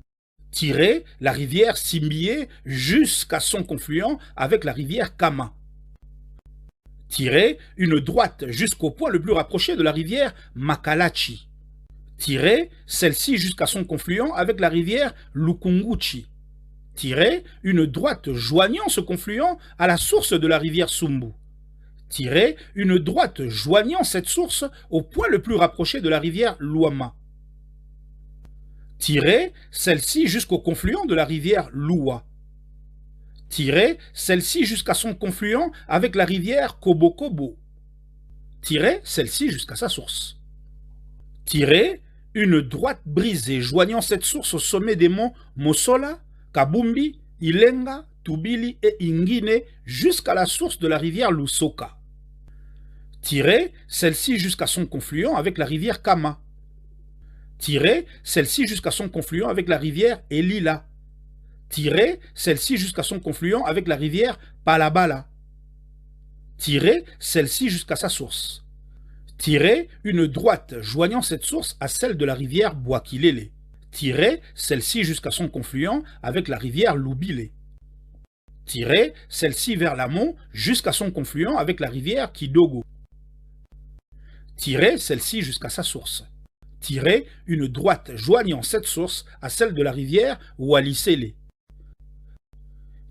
Tirer la rivière Simbié jusqu'à son confluent avec la rivière Kama. Tirer une droite jusqu'au point le plus rapproché de la rivière Makalachi. Tirer celle-ci jusqu'à son confluent avec la rivière Lukunguchi. Tirer une droite joignant ce confluent à la source de la rivière Sumbu. Tirer une droite joignant cette source au point le plus rapproché de la rivière Luama. Tirer celle-ci jusqu'au confluent de la rivière Lua. Tirer celle-ci jusqu'à son confluent avec la rivière Kobokobo. Tirer celle-ci jusqu'à sa source. Tirer une droite brisée joignant cette source au sommet des monts Mosola, Kabumbi, Ilenga, Tubili et Ingine jusqu'à la source de la rivière Lusoka. Tirer celle-ci jusqu'à son confluent avec la rivière Kama. Tirer celle-ci jusqu'à son confluent avec la rivière Elila. Tirer celle-ci jusqu'à son confluent avec la rivière Palabala. Tirer celle-ci jusqu'à sa source. Tirer une droite joignant cette source à celle de la rivière Boakilele. Tirer celle-ci jusqu'à son confluent avec la rivière Lubile. Tirer celle-ci vers l'amont jusqu'à son confluent avec la rivière Kidogo. Tirer celle-ci jusqu'à sa source. Tirer une droite joignant cette source à celle de la rivière Walisele.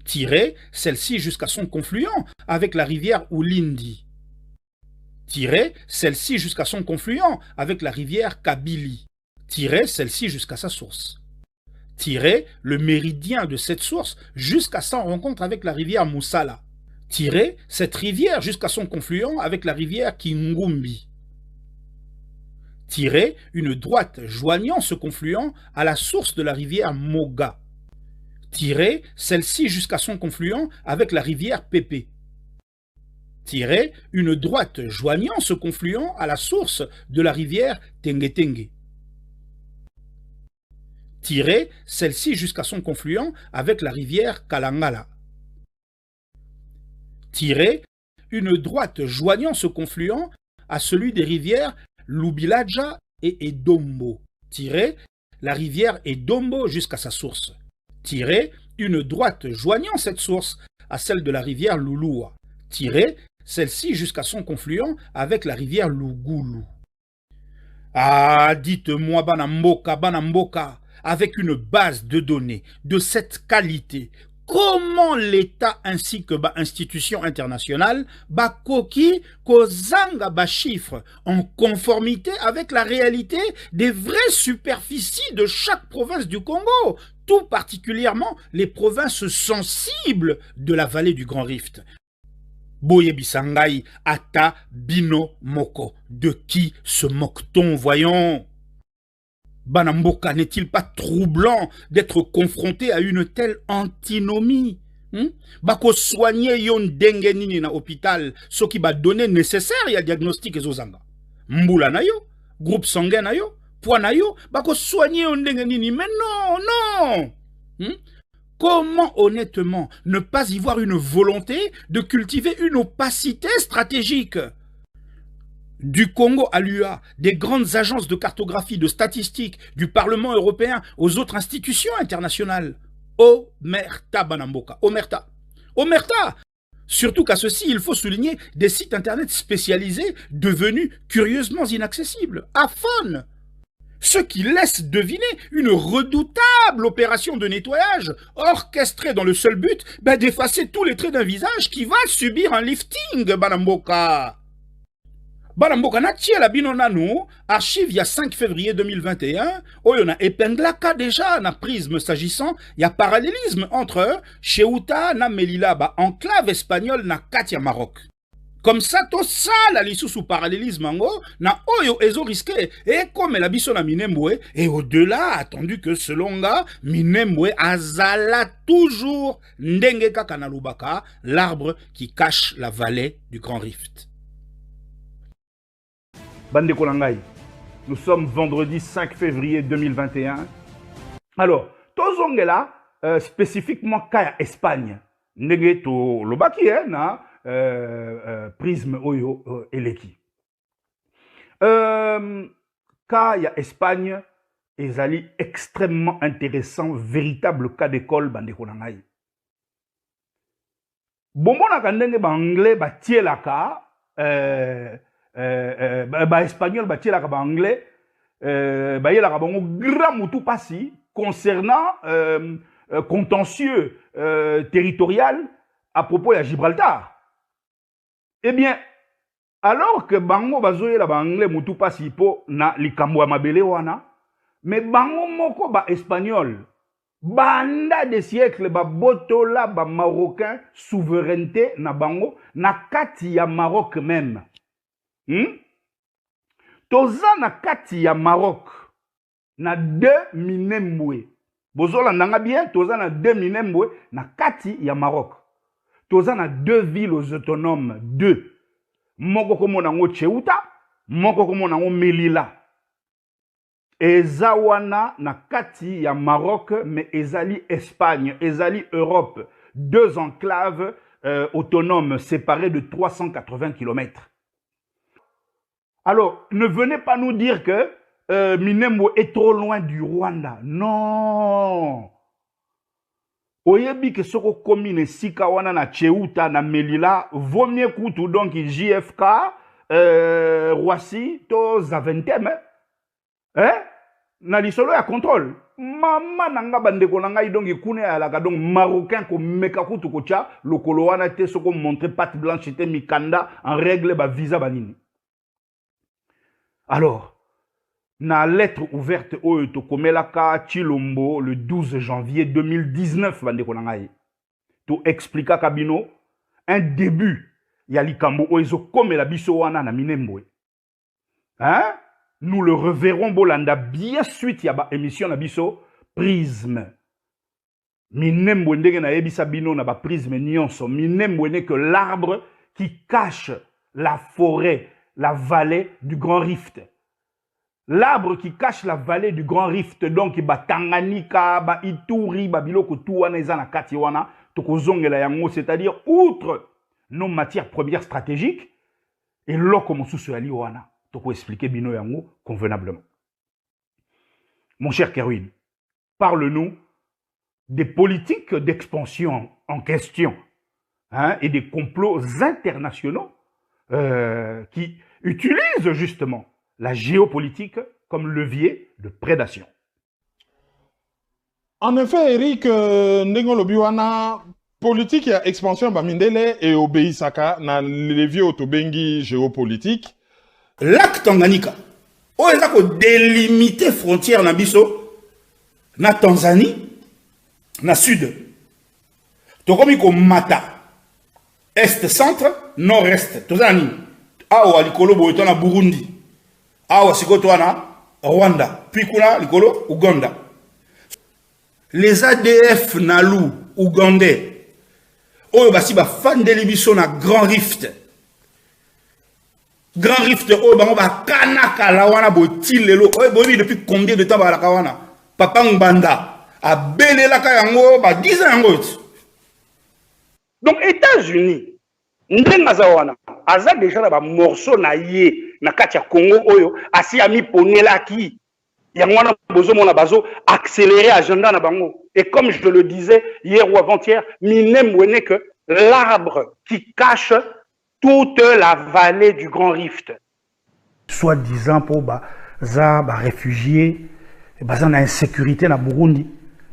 Tirer celle-ci jusqu'à son confluent avec la rivière Ulindi. Tirer celle-ci jusqu'à son confluent avec la rivière Kabili. Tirer celle-ci jusqu'à sa source. Tirer le méridien de cette source jusqu'à sa rencontre avec la rivière Moussala. Tirer cette rivière jusqu'à son confluent avec la rivière Kingumbi. Tirer une droite joignant ce confluent à la source de la rivière Moga. Tirer celle-ci jusqu'à son confluent avec la rivière Pépé. Tirer une droite joignant ce confluent à la source de la rivière Tengetenge. Tirer celle-ci jusqu'à son confluent avec la rivière Kalangala. Tirer une droite joignant ce confluent à celui des rivières Lubilaja et Edombo. Tirer la rivière Edombo jusqu'à sa source. Tirer une droite joignant cette source à celle de la rivière Lulua. Tirer celle-ci jusqu'à son confluent avec la rivière Lugulu. Ah, dites-moi, Banamboka, avec une base de données de cette qualité, comment l'État ainsi que institutions internationales koki kozanga chiffres en conformité avec la réalité des vraies superficies de chaque province du Congo, tout particulièrement les provinces sensibles de la vallée du Grand Rift. Boye Bisangai, Ata, Bino, Moko. De qui se moque-t-on, voyons? Banamboka n'est-il pas troublant d'être confronté à une telle antinomie? Bako soigner yon dengue nini na hôpital, ce qui va donner nécessaire ya diagnostic ezozanga. Mbula na yo, groupe sanguin na yo, poids na yo, bako soigner yon dengue nini, mais non. Comment honnêtement ne pas y voir une volonté de cultiver une opacité stratégique? Du Congo à l'UA, des grandes agences de cartographie, de statistiques, du Parlement européen aux autres institutions internationales. Omerta Banamboka, Omerta. Surtout qu'à ceci, il faut souligner des sites internet spécialisés devenus curieusement inaccessibles. Afon. Ce qui laisse deviner une redoutable opération de nettoyage orchestrée dans le seul but d'effacer tous les traits d'un visage qui va subir un lifting, Banamboka. Banamboka natie la binonanu, archive il y a 5 février 2021, où on a épinglaka déjà na prisme s'agissant, il y a parallélisme entre Ceuta na Melilla, enclave espagnole na Katia Maroc. Comme ça, tout ça, la sous parallélisme, na oyo ezo risqué. Et comme la biso na Minembwe, et au-delà, attendu que selon ga, Minembwe azala toujours ndenge kaka na lubaka, l'arbre qui cache la vallée du Grand Rift. Bande Kolangai, nous sommes vendredi 5 février 2021. Alors, tozongela, spécifiquement Kaya Espagne, ndenge to lobaki, na prisme oyo eleki. Kaya Espagne, ezali extrêmement intéressant, véritable cas d'école, bande Kolangai. Bomona ndenge ba anglais ba tielaka, ba espagnol ba tielaka ba anglais, ba yelaka bango grand mutu pasi concernant contentieux territorial à propos de Gibraltar. Eh bien, alors que bango bazoye la ba anglais mutu pasi po na likambo ya mabele wana, mais bango moko ba espagnol banda de siècle ba botola ba marocain souveraineté na bango na kati ya Maroc même. Toza na kati ya Maroc na 2 Minembwe. Bozola nanga bien, toza na 2 Minembwe na kati ya Maroc. Toza na 2 villes autonomes, 2. Moko komo nango Ceuta, moko komo nango Melilla. Ezawana na kati ya Maroc, mais ezali Espagne, ezali Europe. 2 enclaves autonomes séparées de 380 km. Alors, ne venez pas nous dire que Minembwe est trop loin du Rwanda. Non. Oyebi que soko komine sika wana na Ceuta na Melilla, vaut mieux kutu donc JFK, Roissy, to Zaventem, na lisolo ya contrôle. Mama nanga bandeko nanga donc ikune alaka donc marocain ko meka kutu ko tia lokolo wana te soko montrer patte blanche te mikanda en règle ba visa banini. Alors, na lettre ouverte oyo to komelaka Chilombo le 12 janvier 2019 bandeko nangai. To explica kabino un début ya likambo oyo komela biso wana na Minembwe. Hein? Nous le reverrons bolanda bien suite ya ba émission na biso Prisme. Minembwe ndenge na yebisa bino na ba prisme nyonso. Minembwe n'est que l'arbre qui cache la forêt, la vallée du Grand Rift. L'arbre qui cache la vallée du Grand Rift, donc ba Tanganyika, ba Ituri, ba biloko tuwana eza na kati wana, tokozongela yango, c'est-à-dire outre nos matières premières stratégiques, et loko mosusu ali wana, toko expliquer bino yango convenablement. Mon cher Kerwin, parle-nous des politiques d'expansion en question, hein, et des complots internationaux qui utilisent justement la géopolitique comme levier de prédation. En effet, Eric, Ndengolobiwana, politique et expansion Bamindele et obéissaka na levier autobengi géopolitique. Lac Tanganyika, où est-ce qu'on délimite frontière na biso, na Tanzanie, na sud. Tokomi ko mata, est centre, nord est. Tozani, awa likolo boyeto na Burundi. Awa sikoto wana Rwanda, puis kuna likolo Uganda. Les ADF nalu Ougandais. Oyo basi ba fandeli biso na Grand Rift. Grand Rift oyo bango ba kanaka la wana botilelo. Oyo bobi depuis combien de temps ba la kawana? Papa Mbanda a belelaka yango ba 10 ans yango. Donc États-Unis ndenga za wana aza déjà ba morceau na ye na kati ya Congo oyo asi ami ponelaki yangwana bozo mona bazo accélérer agenda na bango. Et comme je le disais hier ou avant-hier, Minembwe n'est que l'arbre qui cache toute la vallée du Grand Rift. Soi-disant pour za réfugiés, baza na insécurité na Burundi,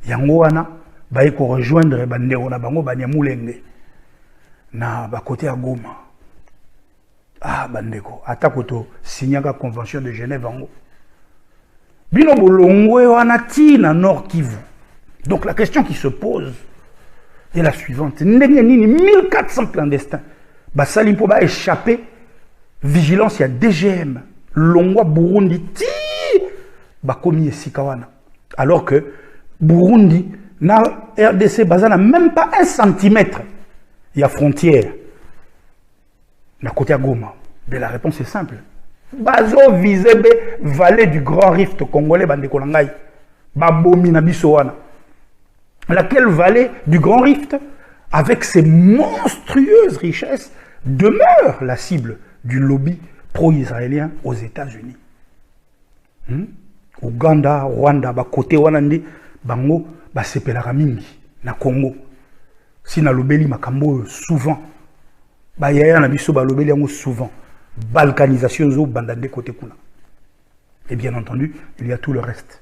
yango wana ba ko rejoindre bandeko na bango banyamulenge na ba côté ya Goma. Ah bandeko, atakoto signaka convention de Genève yango. Bino bolongwe wana ti na Nord Kivu. Donc la question qui se pose est la suivante. 1400 clandestins. basali mpo ba échapper vigilance ya DGM longwa Burundi ti bakomi esika wana alors que Burundi na RDC bazana même pas 1 centimètre il y a frontière na côté à Goma. Mais la réponse est simple. Bazo visebe vallée du Grand Rift congolais bande kolangay babomi na biso wana. Laquelle vallée du Grand Rift avec ses monstrueuses richesses demeure la cible du lobby pro-israélien aux États-Unis. Ouganda, Rwanda, ba côté wana ndi bango ba sepelaka mingi na Congo. Si na lobeli makambo souvent ba yaya na biso ba lobeli yango souvent balkanisation zo bandande côté kuna. Et bien entendu, il y a tout le reste.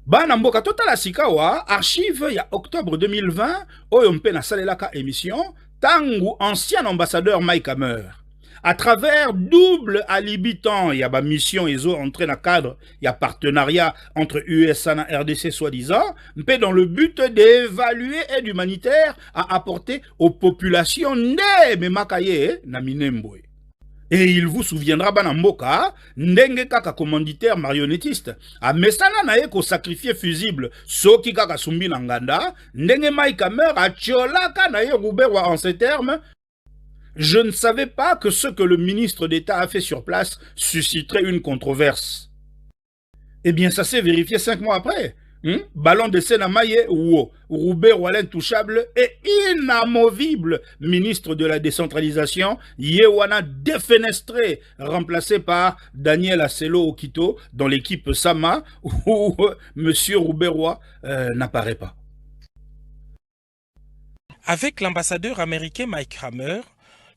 Bana mboka totala sikawa archive ya octobre 2020 oyo mpe na salelaka émission tangu ancien ambassadeur Mike Hammer à travers double alibitant y a ba mission ezo entré dans cadre y a partenariat entre USA et RDC soi-disant mpe dans le but d'évaluer aide humanitaire à apporter aux populations ne makaye na Minembwe. Et il vous souviendra banamboka ndenge kaka commanditaire marionnettiste a mesana na ye ko sacrifier fusible soki kaka sumbi na nganda ndenge Mike Hammer a tcholaka na ye Ruberwa en ces termes. Je ne savais pas que ce que le ministre d'État a fait sur place susciterait une controverse. Eh bien, ça s'est vérifié 5 mois après. Ballon de Senamaye ou Ruberwa l'intouchable et inamovible ministre de la décentralisation, Yewana défenestré, remplacé par Daniel Asselo Okito dans l'équipe Sama où M. Ruberwa n'apparaît pas. Avec l'ambassadeur américain Mike Hammer,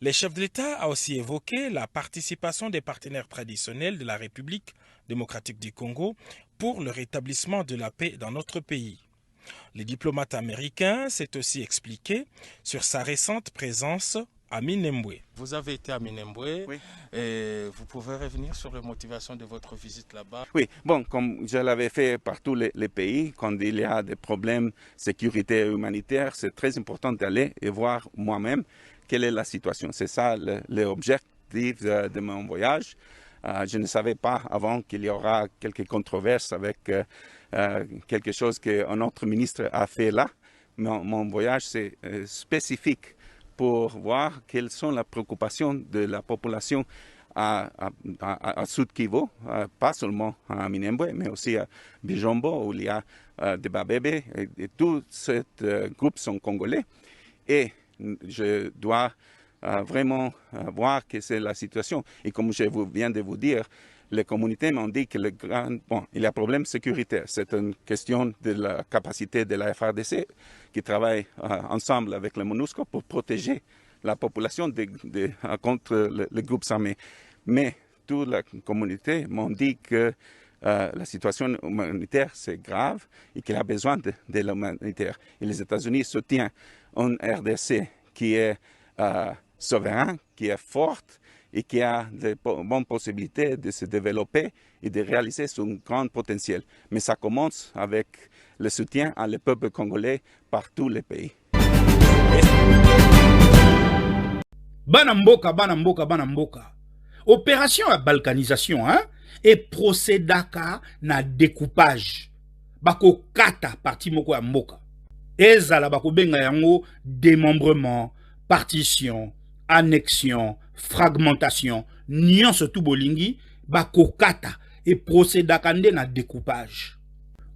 le chef de l'État a aussi évoqué la participation des partenaires traditionnels de la République démocratique du Congo pour le rétablissement de la paix dans notre pays. Le diplomate américain s'est aussi expliqué sur sa récente présence à Minembwe. Vous avez été à Minembwe, oui. Et vous pouvez revenir sur les motivations de votre visite là-bas? Oui, bon, comme je l'avais fait par tous les pays, quand il y a des problèmes sécurité humanitaire, c'est très important d'aller et voir moi-même quelle est la situation. C'est ça l'objectif de mon voyage. Je ne savais pas avant qu'il y aura quelques controverses avec quelque chose qu'un autre ministre a fait là. Mon voyage, c'est spécifique pour voir quelles sont les préoccupations de la population à Sud Kivu, pas seulement à Minembwe, mais aussi à Bijombo, où il y a des Babébé, et tous ces groupes sont congolais. Et je dois vraiment voir que c'est la situation. Et comme je viens de vous dire, les communautés m'ont dit que il y a un problème sécuritaire. C'est une question de la capacité de la FARDC qui travaille ensemble avec le MONUSCO pour protéger la population contre les groupes armés. Mais toute la communauté m'ont dit que la situation humanitaire, c'est grave et qu'il a besoin de l'humanitaire. Et les États-Unis soutiennent une RDC qui est souverain, qui est forte et qui a de bonnes possibilités de se développer et de réaliser son grand potentiel. Mais ça commence avec le soutien à le peuple congolais par tous les pays. Banamboka, banamboka, banamboka. Opération à balkanisation, hein? Et procédaka na découpage. Bako kata parti moko ya mboka. Ezala bako benga yango démembrement, partition, annexion, fragmentation, nuance tout bolingi, bako kata et procédaka nde na découpage.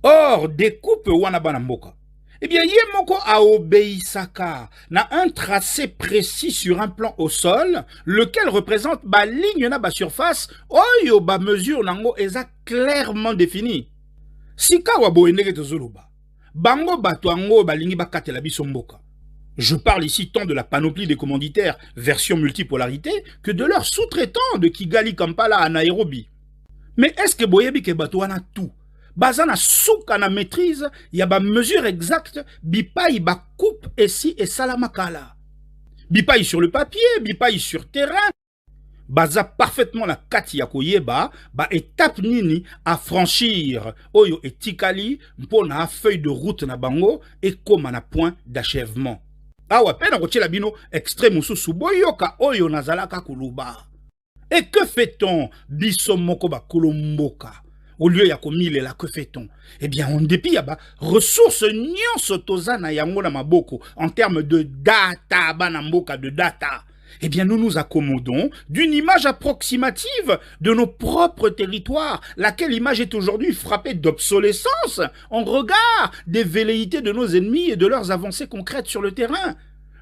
Or, découpe wana banamboka. Eh bien, Yemoko a obéissaka na un tracé précis sur un plan au sol, lequel représente ba ligne na ba surface, oyo ba mesure nango eza clairement définie. Sika wa boendeke tozoloba, bango batuango balingi bakatela biso mboka. Je parle ici tant de la panoplie des commanditaires version multipolarité que de leurs sous-traitants de Kigali Kampala à Nairobi. Mais est-ce que boyebi ke batuana tout? Bazana souka na maîtrise, y a ba mesure exacte, bipaï ba coupe ici et salamakala. Bipaï sur le papier, bipaï sur terrain. Baza parfaitement la kati ya koyeba, ba étape nini à franchir. Oyo etikali, mpona feuille de route na bango, et comme na point d'achèvement. Awa pe na kotiela bino extrait mosusu boyoka oyo nazalaka kuluba. Et que fait-on biso moko ba kolomboka? Au lieu ya komilela, que fait-on? Eh bien, en dépit ya ba ressources nyonso toza na yango na maboko en termes de data, bana mboka de data. Eh bien, nous nous accommodons d'une image approximative de nos propres territoires, laquelle image est aujourd'hui frappée d'obsolescence en regard des velléités de nos ennemis et de leurs avancées concrètes sur le terrain.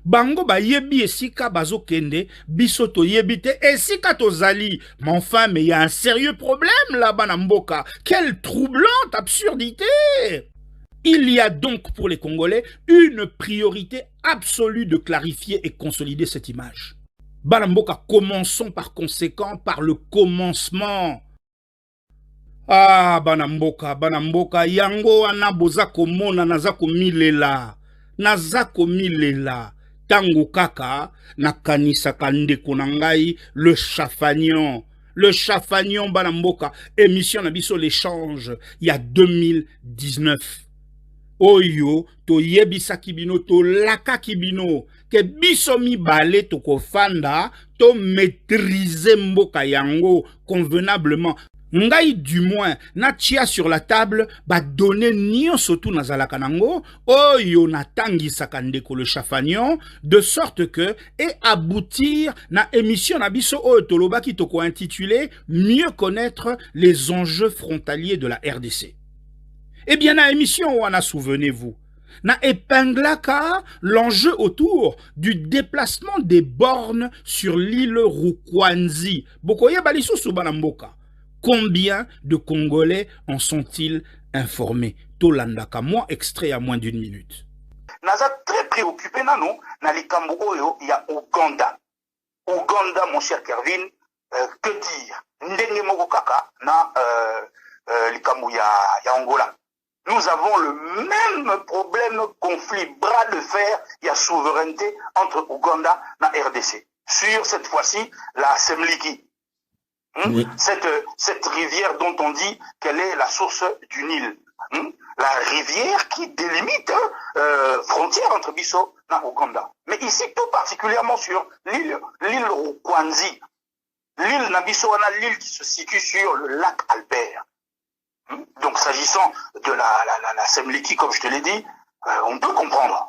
Bango ba yebi esika bazo kende, bisoto yebite esika tozali. Mais enfin, mais il y a un sérieux problème là-bas na mboka. Quelle troublante absurdité! Il y a donc pour les Congolais une priorité absolue de clarifier et consolider cette image. Banamboka, commençons par conséquent par le commencement. Ah, Banamboka, yango wana boza komona nazako milela. Nazako milela. Tango kaka, nakanisa kandeko na ngai, le chafagnon. Le chafagnon, Banamboka, émission nabiso l'échange, il y a 2019. Oyo, to yebisa kibino, to laka kibino, ke biso mi bale to kofanda, to maîtriser mboka yango convenablement. Ngai du moins, na tia sur la table, ba donner nion sotu nazalaka nango, oyo na tangi sakandeko le chafagnon, de sorte que, et aboutir na émission na biso oyo toloba ki toko intitulé mieux connaître les enjeux frontaliers de la RDC. Eh bien, na émission wana, souvenez-vous, na épinglaka l'enjeu autour du déplacement des bornes sur l'île Rukwanzi. Bokoye baliso subanamboka. Combien de Congolais en sont-ils informés? Tolandaka, moi, extrait à moins d'une minute. Naza très préoccupé, nano, na likambo oyo, il y a Ouganda. Ouganda, mon cher Kervin, que dire? Ndenge moko kaka na likambo ya Angola. Nous avons le même problème, conflit, bras de fer, il y a souveraineté entre Ouganda et RDC. Sur cette fois-ci, la Semliki. Oui. Cette rivière dont on dit qu'elle est la source du Nil. La rivière qui délimite frontière entre Bisso et Ouganda. Mais ici, tout particulièrement sur l'île Rukwanzi. L'île Nabiso, l'île qui se situe sur le lac Albert. Donc, s'agissant de la Semliki, comme je te l'ai dit, on peut comprendre.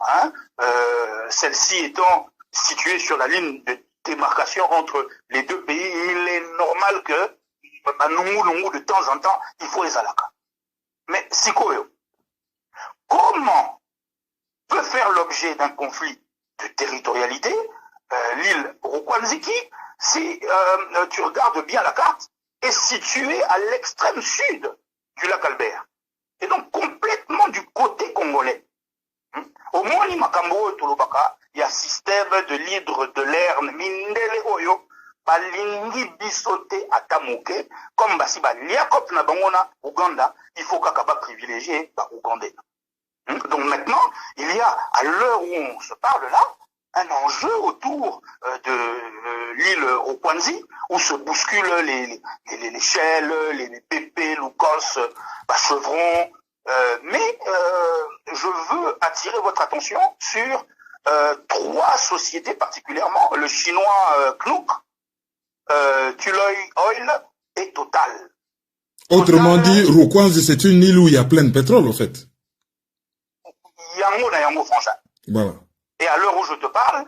Celle-ci étant située sur la ligne de démarcation entre les deux pays, il est normal que, de temps en temps, il faut les alaka. Mais, Sikoyo, comment peut faire l'objet d'un conflit de territorialité l'île Rukwanziki, si tu regardes bien la carte, est située à l'extrême sud du lac Albert. Et donc complètement du côté congolais. Au Moni Makambo Tolobaka, il y a système de l'hydre de l'Erne, Mindele Oyo, Balingi Bisote Atamuke, comme Basiba Liakop Nabangona, Ouganda, il faut qu'Akaba privilégier Ougandais. Donc maintenant, il y a, à l'heure où on se parle là, un enjeu autour de l'île Rukwanzi, où se bousculent les Shell, les BP, Lucos, Chevrons. Mais je veux attirer votre attention sur trois sociétés particulièrement, le chinois Knook, Tullow Oil et Total. Autrement dit, Rukwanzi, c'est une île où il y a plein de pétrole, en fait. Yango na Yango Franchise. Voilà. Et à l'heure où je te parle,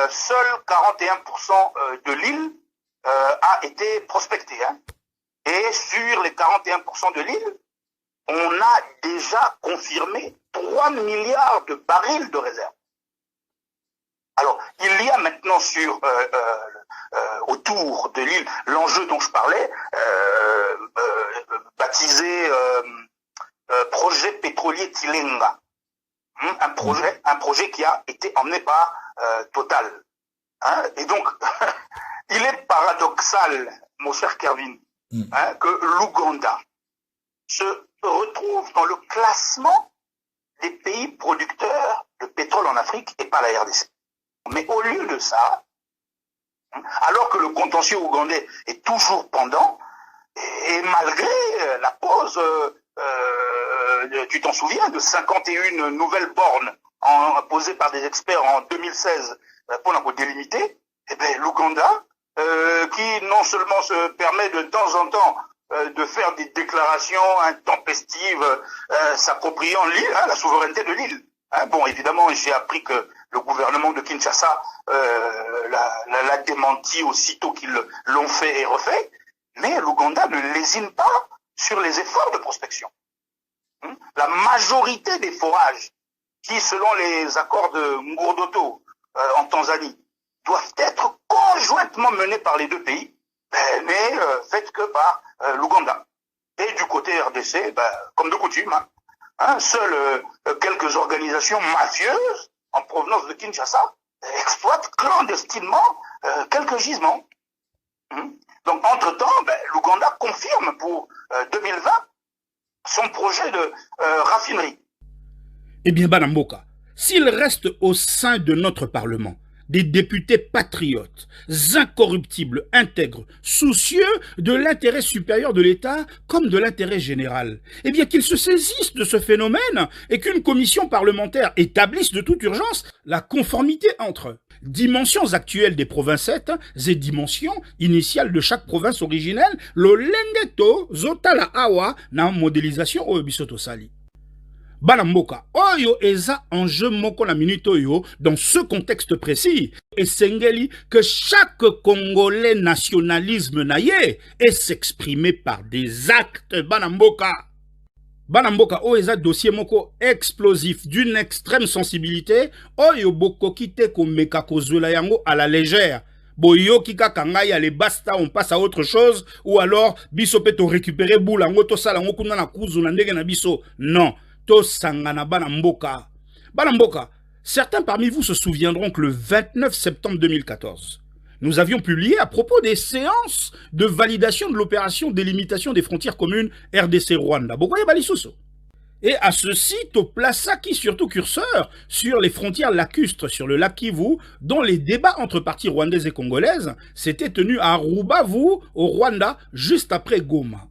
seul 41% de l'île a été prospecté. Et sur les 41% de l'île, on a déjà confirmé 3 milliards de barils de réserve. Alors, il y a maintenant autour de l'île l'enjeu dont je parlais, baptisé projet pétrolier Tilenga. Un projet qui a été emmené par Total. Et donc, il est paradoxal, mon cher Kervin, que l'Ouganda se retrouve dans le classement des pays producteurs de pétrole en Afrique et pas la RDC. Mais au lieu de ça, alors que le contentieux ougandais est toujours pendant, et malgré la pause, tu t'en souviens, de 51 nouvelles bornes posée par des experts en 2016 pour la délimiter, eh bien, l'Ouganda, qui non seulement se permet de temps en temps de faire des déclarations intempestives s'appropriant l'île, la souveraineté de l'île. Bon, évidemment, j'ai appris que le gouvernement de Kinshasa l'a démenti aussitôt qu'ils l'ont fait et refait, mais l'Ouganda ne lésine pas sur les efforts de prospection. La majorité des forages qui, selon les accords de Ngurdoto en Tanzanie, doivent être conjointement menés par les deux pays, mais faites que par l'Ouganda. Et du côté RDC, comme de coutume, seules quelques organisations mafieuses en provenance de Kinshasa exploitent clandestinement quelques gisements. Donc, entre-temps, l'Ouganda confirme pour 2020 son projet de raffinerie. Eh bien, Banamboka, s'il reste au sein de notre Parlement des députés patriotes, incorruptibles, intègres, soucieux de l'intérêt supérieur de l'État comme de l'intérêt général, eh bien qu'ils se saisissent de ce phénomène et qu'une commission parlementaire établisse de toute urgence la conformité entre dimensions actuelles des provincettes et dimensions initiales de chaque province originelle, lo lengeto zotala awa na modélisation oyo biso tosali. Banamboka, oyo eza enjeu moko na minute oyo dans ce contexte précis. Et sengeli que chaque Congolais nationalisme naye et s'exprimer par des actes. Banamboka. Banamboka, oyo eza dossier moko explosif d'une extrême sensibilité. Oyo boko kite komeka kozwela yango à la légère. Boyoki kaka ngai ale basta, on passe à autre chose. Ou alors, biso pe to récupérer boulango to salango kuna na kuzu na ndenge na biso. Non. Banamboka. Banamboka, certains parmi vous se souviendront que le 29 septembre 2014, nous avions publié à propos des séances de validation de l'opération délimitation des frontières communes RDC-Rwanda. Et à ceci, to plaça qui surtout curseur sur les frontières lacustres sur le lac Kivu, dont les débats entre parties rwandaises et congolaises s'étaient tenus à Rubavu, au Rwanda, juste après Goma.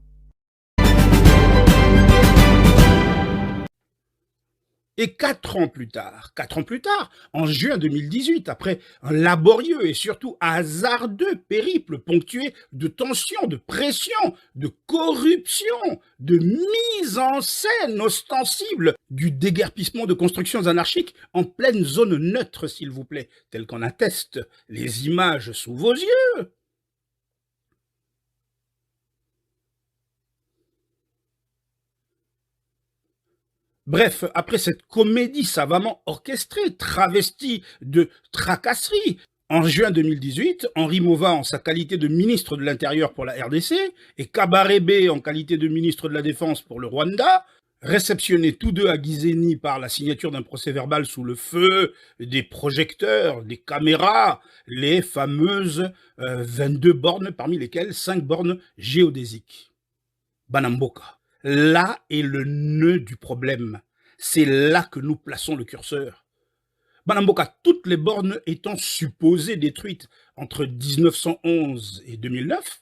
Et 4 ans plus tard, en juin 2018, après un laborieux et surtout hasardeux périple ponctué de tensions, de pression, de corruption, de mise en scène ostensible du déguerpissement de constructions anarchiques en pleine zone neutre, s'il vous plaît, tel qu'en attestent les images sous vos yeux. Bref, après cette comédie savamment orchestrée, travestie de tracasserie, en juin 2018, Henri Mova, en sa qualité de ministre de l'Intérieur pour la RDC, et Kabarebe, en qualité de ministre de la Défense pour le Rwanda, réceptionnés tous deux à Gizeni par la signature d'un procès-verbal sous le feu des projecteurs, des caméras, les fameuses 22 bornes, parmi lesquelles 5 bornes géodésiques. Banamboka. Là est le nœud du problème. C'est là que nous plaçons le curseur. Banamboka, toutes les bornes étant supposées détruites entre 1911 et 2009,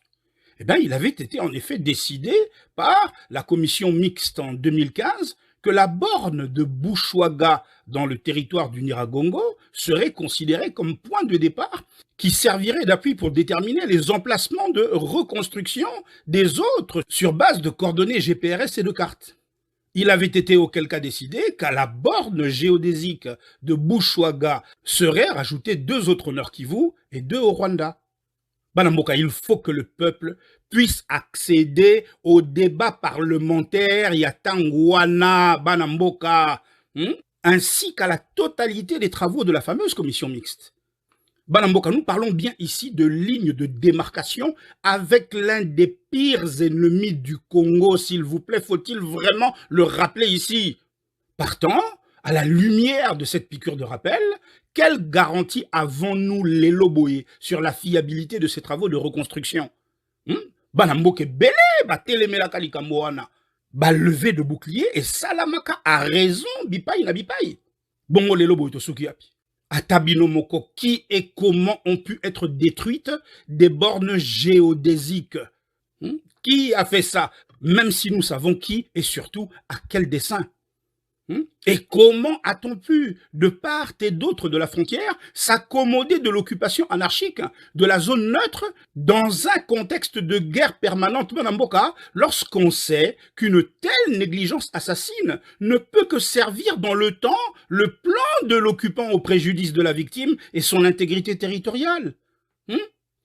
eh bien, il avait été en effet décidé par la commission mixte en 2015 que la borne de Bushwaga dans le territoire du Nyiragongo serait considérée comme point de départ qui servirait d'appui pour déterminer les emplacements de reconstruction des autres sur base de coordonnées GPRS et de cartes. Il avait été auquel cas décidé qu'à la borne géodésique de Bushwaga seraient rajoutés 2 autres Nord Kivu et 2 au Rwanda. Banamboka, il faut que le peuple puisse accéder au débat parlementaire Yatangwana Banamboka, ainsi qu'à la totalité des travaux de la fameuse commission mixte. Banamboka, nous parlons bien ici de ligne de démarcation avec l'un des pires ennemis du Congo, s'il vous plaît, faut-il vraiment le rappeler ici? Partant, à la lumière de cette piqûre de rappel, quelle garantie avons-nous, les Loboye, sur la fiabilité de ces travaux de reconstruction? Banamboke belé, batelemelaka likamboana, levé de bouclier et Salamaka a raison, bipaï na bipaï. Bongo les Loboye to sukiapi. Atabino Moko, qui et comment ont pu être détruites des bornes géodésiques? Qui a fait ça? Même si nous savons qui et surtout à quel dessein. Et comment a-t-on pu, de part et d'autre de la frontière, s'accommoder de l'occupation anarchique de la zone neutre dans un contexte de guerre permanente Banamboka, lorsqu'on sait qu'une telle négligence assassine ne peut que servir dans le temps le plan de l'occupant au préjudice de la victime et son intégrité territoriale?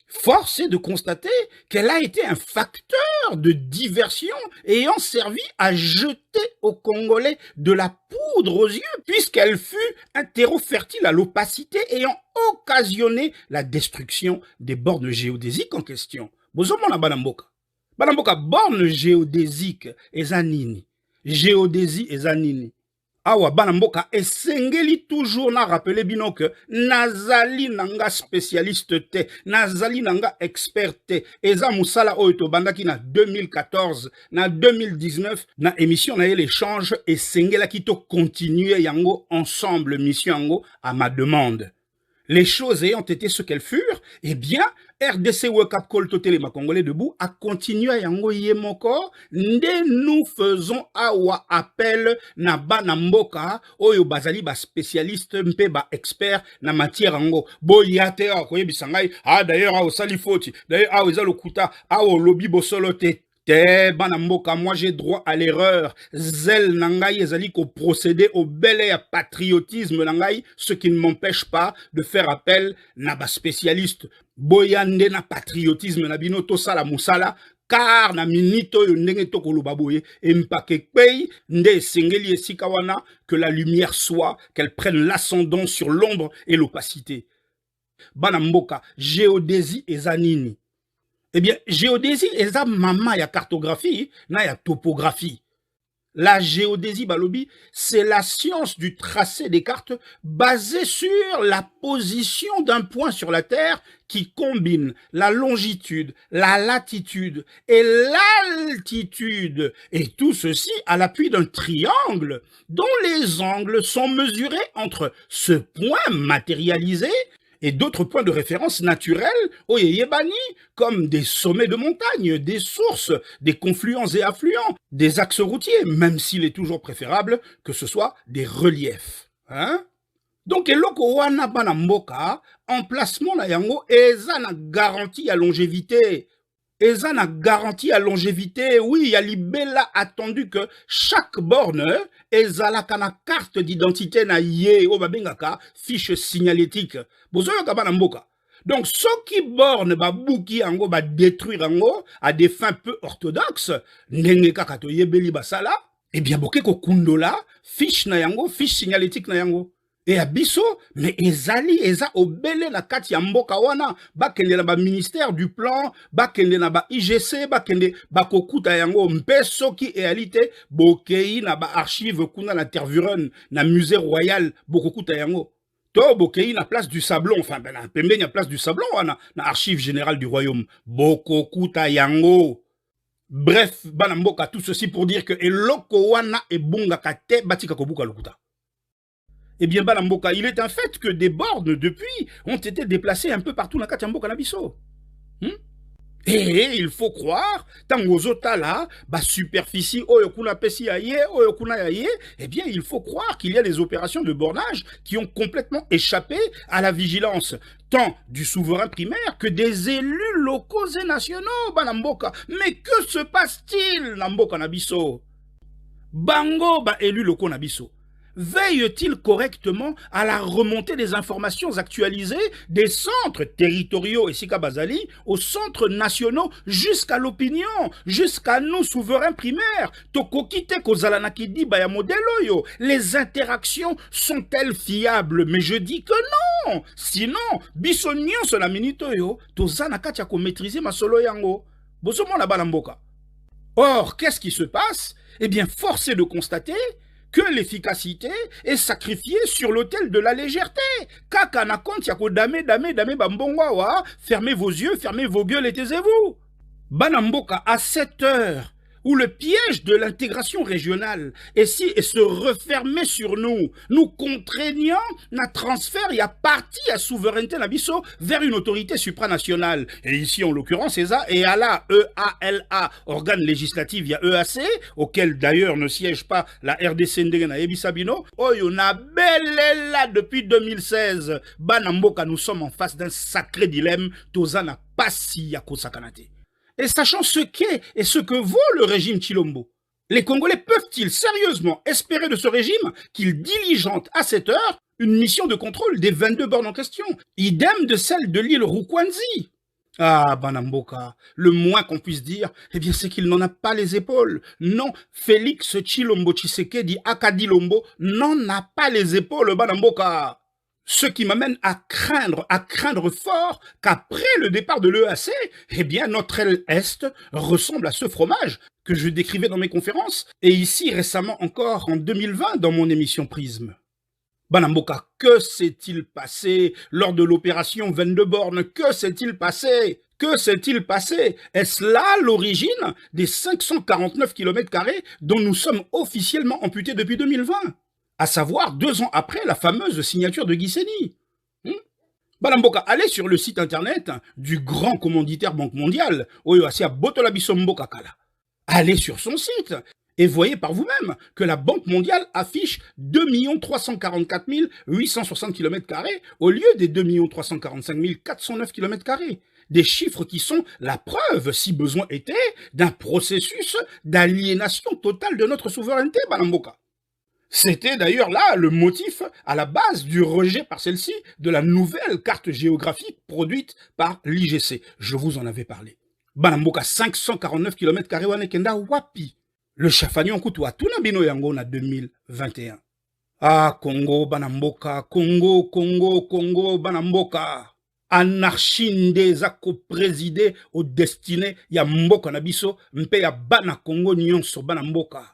Force est de constater qu'elle a été un facteur de diversion ayant servi à jeter aux Congolais de la poudre aux yeux, puisqu'elle fut un terreau fertile à l'opacité ayant occasionné la destruction des bornes géodésiques en question. Bozomona Banamboka. Banamboka, borne géodésique eza nini? Géodésie eza nini? Awa Banamboka esengeli toujours na rappeler bino que nazali nanga spécialiste te, nazali nanga expert te. Eza musala oyo to bandaki na 2014, na 2019, na émission na l'échange esengela ki to continuer yango ensemble mission yango à ma demande. Les choses ayant été ce qu'elles furent, eh bien, RDC Wake Up Call Totele ma Congolais debout a continué à yango yemoko, nde nous faisons awa appel na Banamboka, oyo bazali ba spécialiste mpe ba expert na matière yango. Boyate akoye bisangai, d'ailleurs a osali foti, d'ailleurs a oza lokuta, a o lobby bosolote. Banamboka, moi j'ai droit à l'erreur. Zel nangai ezali ko procéder au bel et patriotisme nangai, ce qui ne m'empêche pas de faire appel na ba spécialiste. Boyande na patriotisme na bino to sala musala, car na minito yo ndenge to koloba boye empake pay nde sengeli esika wana que la lumière soit, qu'elle prenne l'ascendant sur l'ombre et l'opacité. Banamboka, géodésie ezanini. Eh bien, géodésie est la maman ya cartographie, na ya topographie. La géodésie, balobi, c'est la science du tracé des cartes basée sur la position d'un point sur la Terre qui combine la longitude, la latitude et l'altitude. Et tout ceci à l'appui d'un triangle dont les angles sont mesurés entre ce point matérialisé et d'autres points de référence naturels au Yébani, comme des sommets de montagne, des sources, des confluents et affluents, des axes routiers, même s'il est toujours préférable que ce soit des reliefs. Donc, eloko wana Banamboka, emplacement na yango, eza na garantie à longévité. Eza na garantie à longévité, oui, il y a libella attendu que chaque borne ezalaka na carte d'identité na ye, o babengaka fiche signalétique. Bozoyoka Banamboka. Donc, ceux qui borne ba bouki yango ba détruire yango à des fins peu orthodoxes, ndenge kaka to yebeli basala, eh bien boke ko kundola fiche na yango, fiche signalétique na yango. Et abisso, mais ezali eza obele na kati ya mboka wana, bakende na ba ministère du plan, bakende na ba IGC, bakende bakokuta yango mpeso ki réalité bokei na ba archive kuna na Tervuren, na musée royal bokokuta yango. To bokei na place du Sablon, enfin ben na pembeni na place du Sablon wana, na archive générale du royaume, bokokuta yango. Bref, Banamboka, tout ceci pour dire que eloko wana ebunga kate batika kobuka lokuta. Eh bien, Banamboka, il est un fait que des bornes, depuis, ont été déplacées un peu partout dans Katiamboka Nabiso. Et il faut croire, Tangozota là, superficie, oyokuna pesi aye, oyokuna aye, eh bien, il faut croire qu'il y a des opérations de bornage qui ont complètement échappé à la vigilance, tant du souverain primaire que des élus locaux et nationaux, Banamboka. Mais que se passe-t-il, Namboka Nabiso? Bango, élus locaux Nabiso. Veille-t-il correctement à la remontée des informations actualisées des centres territoriaux et Sika Bazali aux centres nationaux jusqu'à l'opinion, jusqu'à nos souverains primaires? Tokokite kozalanaki di baya modelo yo. Les interactions sont-elles fiables? Mais je dis que non. Sinon, bisonnion sur la minute yo, tozanaka tia ko maîtriser ma solo yango. Bosomo la Banamboka. Or, qu'est-ce qui se passe? Eh bien, force est de constater que l'efficacité est sacrifiée sur l'autel de la légèreté. Kaka na compte yako dame bambongwa, fermez vos yeux, fermez vos gueules et taisez-vous. Banamboka, à cette heure où le piège de l'intégration régionale et se refermait sur nous, nous contraignant à transfert et à partie à souveraineté nabiso vers une autorité supranationale. Et ici, en l'occurrence, c'est ça, et à la EALA, organe législatif, il y a EAC, auquel d'ailleurs ne siège pas la RDC Ndegena Ebisabino. Oh, on a belle là depuis 2016. Banamboka, nous sommes en face d'un sacré dilemme. Tozana Passi Yako Sakanate. Et sachant ce qu'est et ce que vaut le régime Chilombo, les Congolais peuvent-ils sérieusement espérer de ce régime qu'il diligente à cette heure une mission de contrôle des 22 bornes en question, idem de celle de l'île Rukwanzi? Ah, Banamboka, le moins qu'on puisse dire, eh bien, c'est qu'il n'en a pas les épaules. Non, Félix Chilombo Tshisekedi Akadilombo n'en a pas les épaules, Banamboka. Ce qui m'amène à craindre fort qu'après le départ de l'EAC, eh bien, notre aile Est ressemble à ce fromage que je décrivais dans mes conférences, et ici récemment encore en 2020 dans mon émission Prisme. Banamboka, que s'est-il passé lors de l'opération 22 bornes? Que s'est-il passé? Que s'est-il passé? Est-ce là l'origine des 549 km² dont nous sommes officiellement amputés depuis 2020? À savoir 2 ans après la fameuse signature de Guissény. Banamboka, allez sur le site internet du grand commanditaire Banque mondiale, Oyoasia Botolabisomboka Kala. Allez sur son site et voyez par vous-même que la Banque mondiale affiche 2 344 860 km² au lieu des 2 345 409 km². Des chiffres qui sont la preuve, si besoin était, d'un processus d'aliénation totale de notre souveraineté, Banamboka. C'était d'ailleurs là le motif à la base du rejet par celle-ci de la nouvelle carte géographique produite par l'IGC. Je vous en avais parlé. Banamboka 549 km² wanekenda wapi. Le chafagnon kutua tuna bino yango na 2021. Ah, Congo, Banamboka, Congo, Banamboka. Anarchie ndeza ko présider au destiné ya mboka na biso mpe ya bana Congo nyonso Banamboka.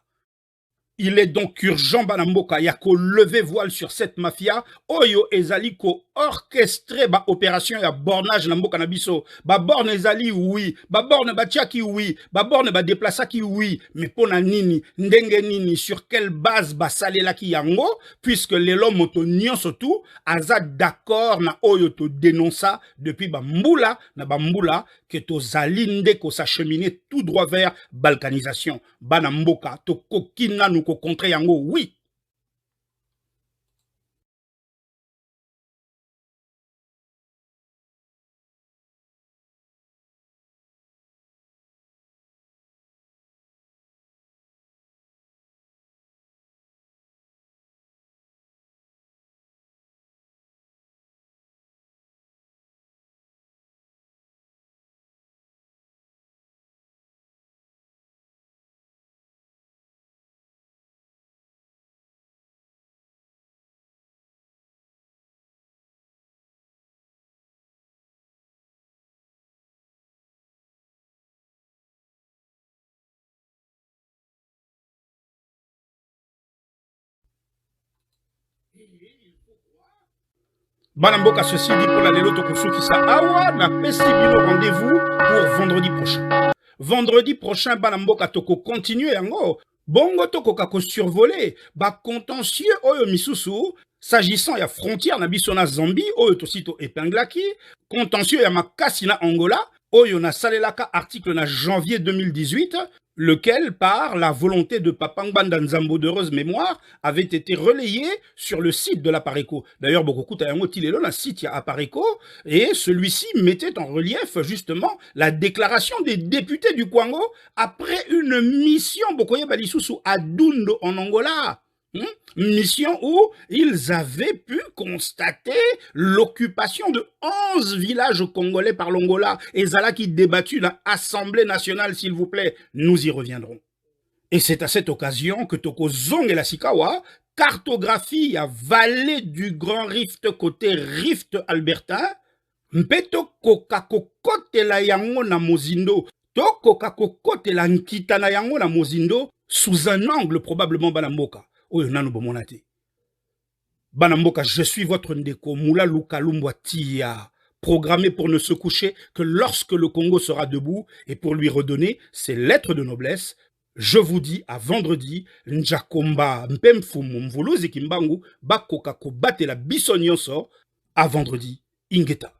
Il est donc urgent, Banamboka, yako lever voile sur cette mafia. Oyo ezali ko orchestré ba opération ya bornage na mboka na biso. Ba borne ezali oui, ba borne batiaki oui, ba borne ba déplaçaki oui. Mais pona nini, ndenge nini, sur quelle base ba salelaki yango, puisque les lomo to nyonso tout, aza d'accord na oyo to dénonça depuis ba mbula na ba mbula que to zalinde ko s'acheminer tout droit vers balkanisation. Banamboka, to kokina nous ko contre yango, oui. Banamboka, ceci dit pour la lelo tokosuki sa awa na pesi bino rendez-vous pour vendredi prochain. Vendredi prochain, Banamboka toko continue yango. Bongo toko kako survoler ba contentieux oyo misusu s'agissant ya frontière na biso na Zambie oyo tosito épinglaki, contentieux ya makasi na Angola oyo na salelaka article na janvier 2018, lequel, par la volonté de Papa Ngbanda Nzambo d'heureuse mémoire, avait été relayé sur le site de l'Apareco. D'ailleurs, beaucoup de la site à Apareco, et celui-ci mettait en relief justement la déclaration des députés du Congo après une mission Bokoye Balisusu à Dundo en Angola. Mission où ils avaient pu constater l'occupation de 11 villages congolais par l'Angola. Et Zala qui débattu dans l'Assemblée nationale, s'il vous plaît. Nous y reviendrons. Et c'est à cette occasion que Toko Zong et la Sikawa cartographie à vallée du Grand Rift côté Rift Albertain. Mpeto kokakokote la yango na Mozindo. Toko kakokote la nkita na yango na Mozindo sous un angle probablement Banamboka. Oyo nanu bomonate. Banamboka, je suis votre ndeko Moula Lukalumbwa Tia, programmé pour ne se coucher que lorsque le Congo sera debout et pour lui redonner ses lettres de noblesse, Je vous dis à vendredi, Njakomba Mpemfumu Mvuluzi Kimbangu, Bakoka Kobatela Biso Nyonso, à vendredi, Ingeta.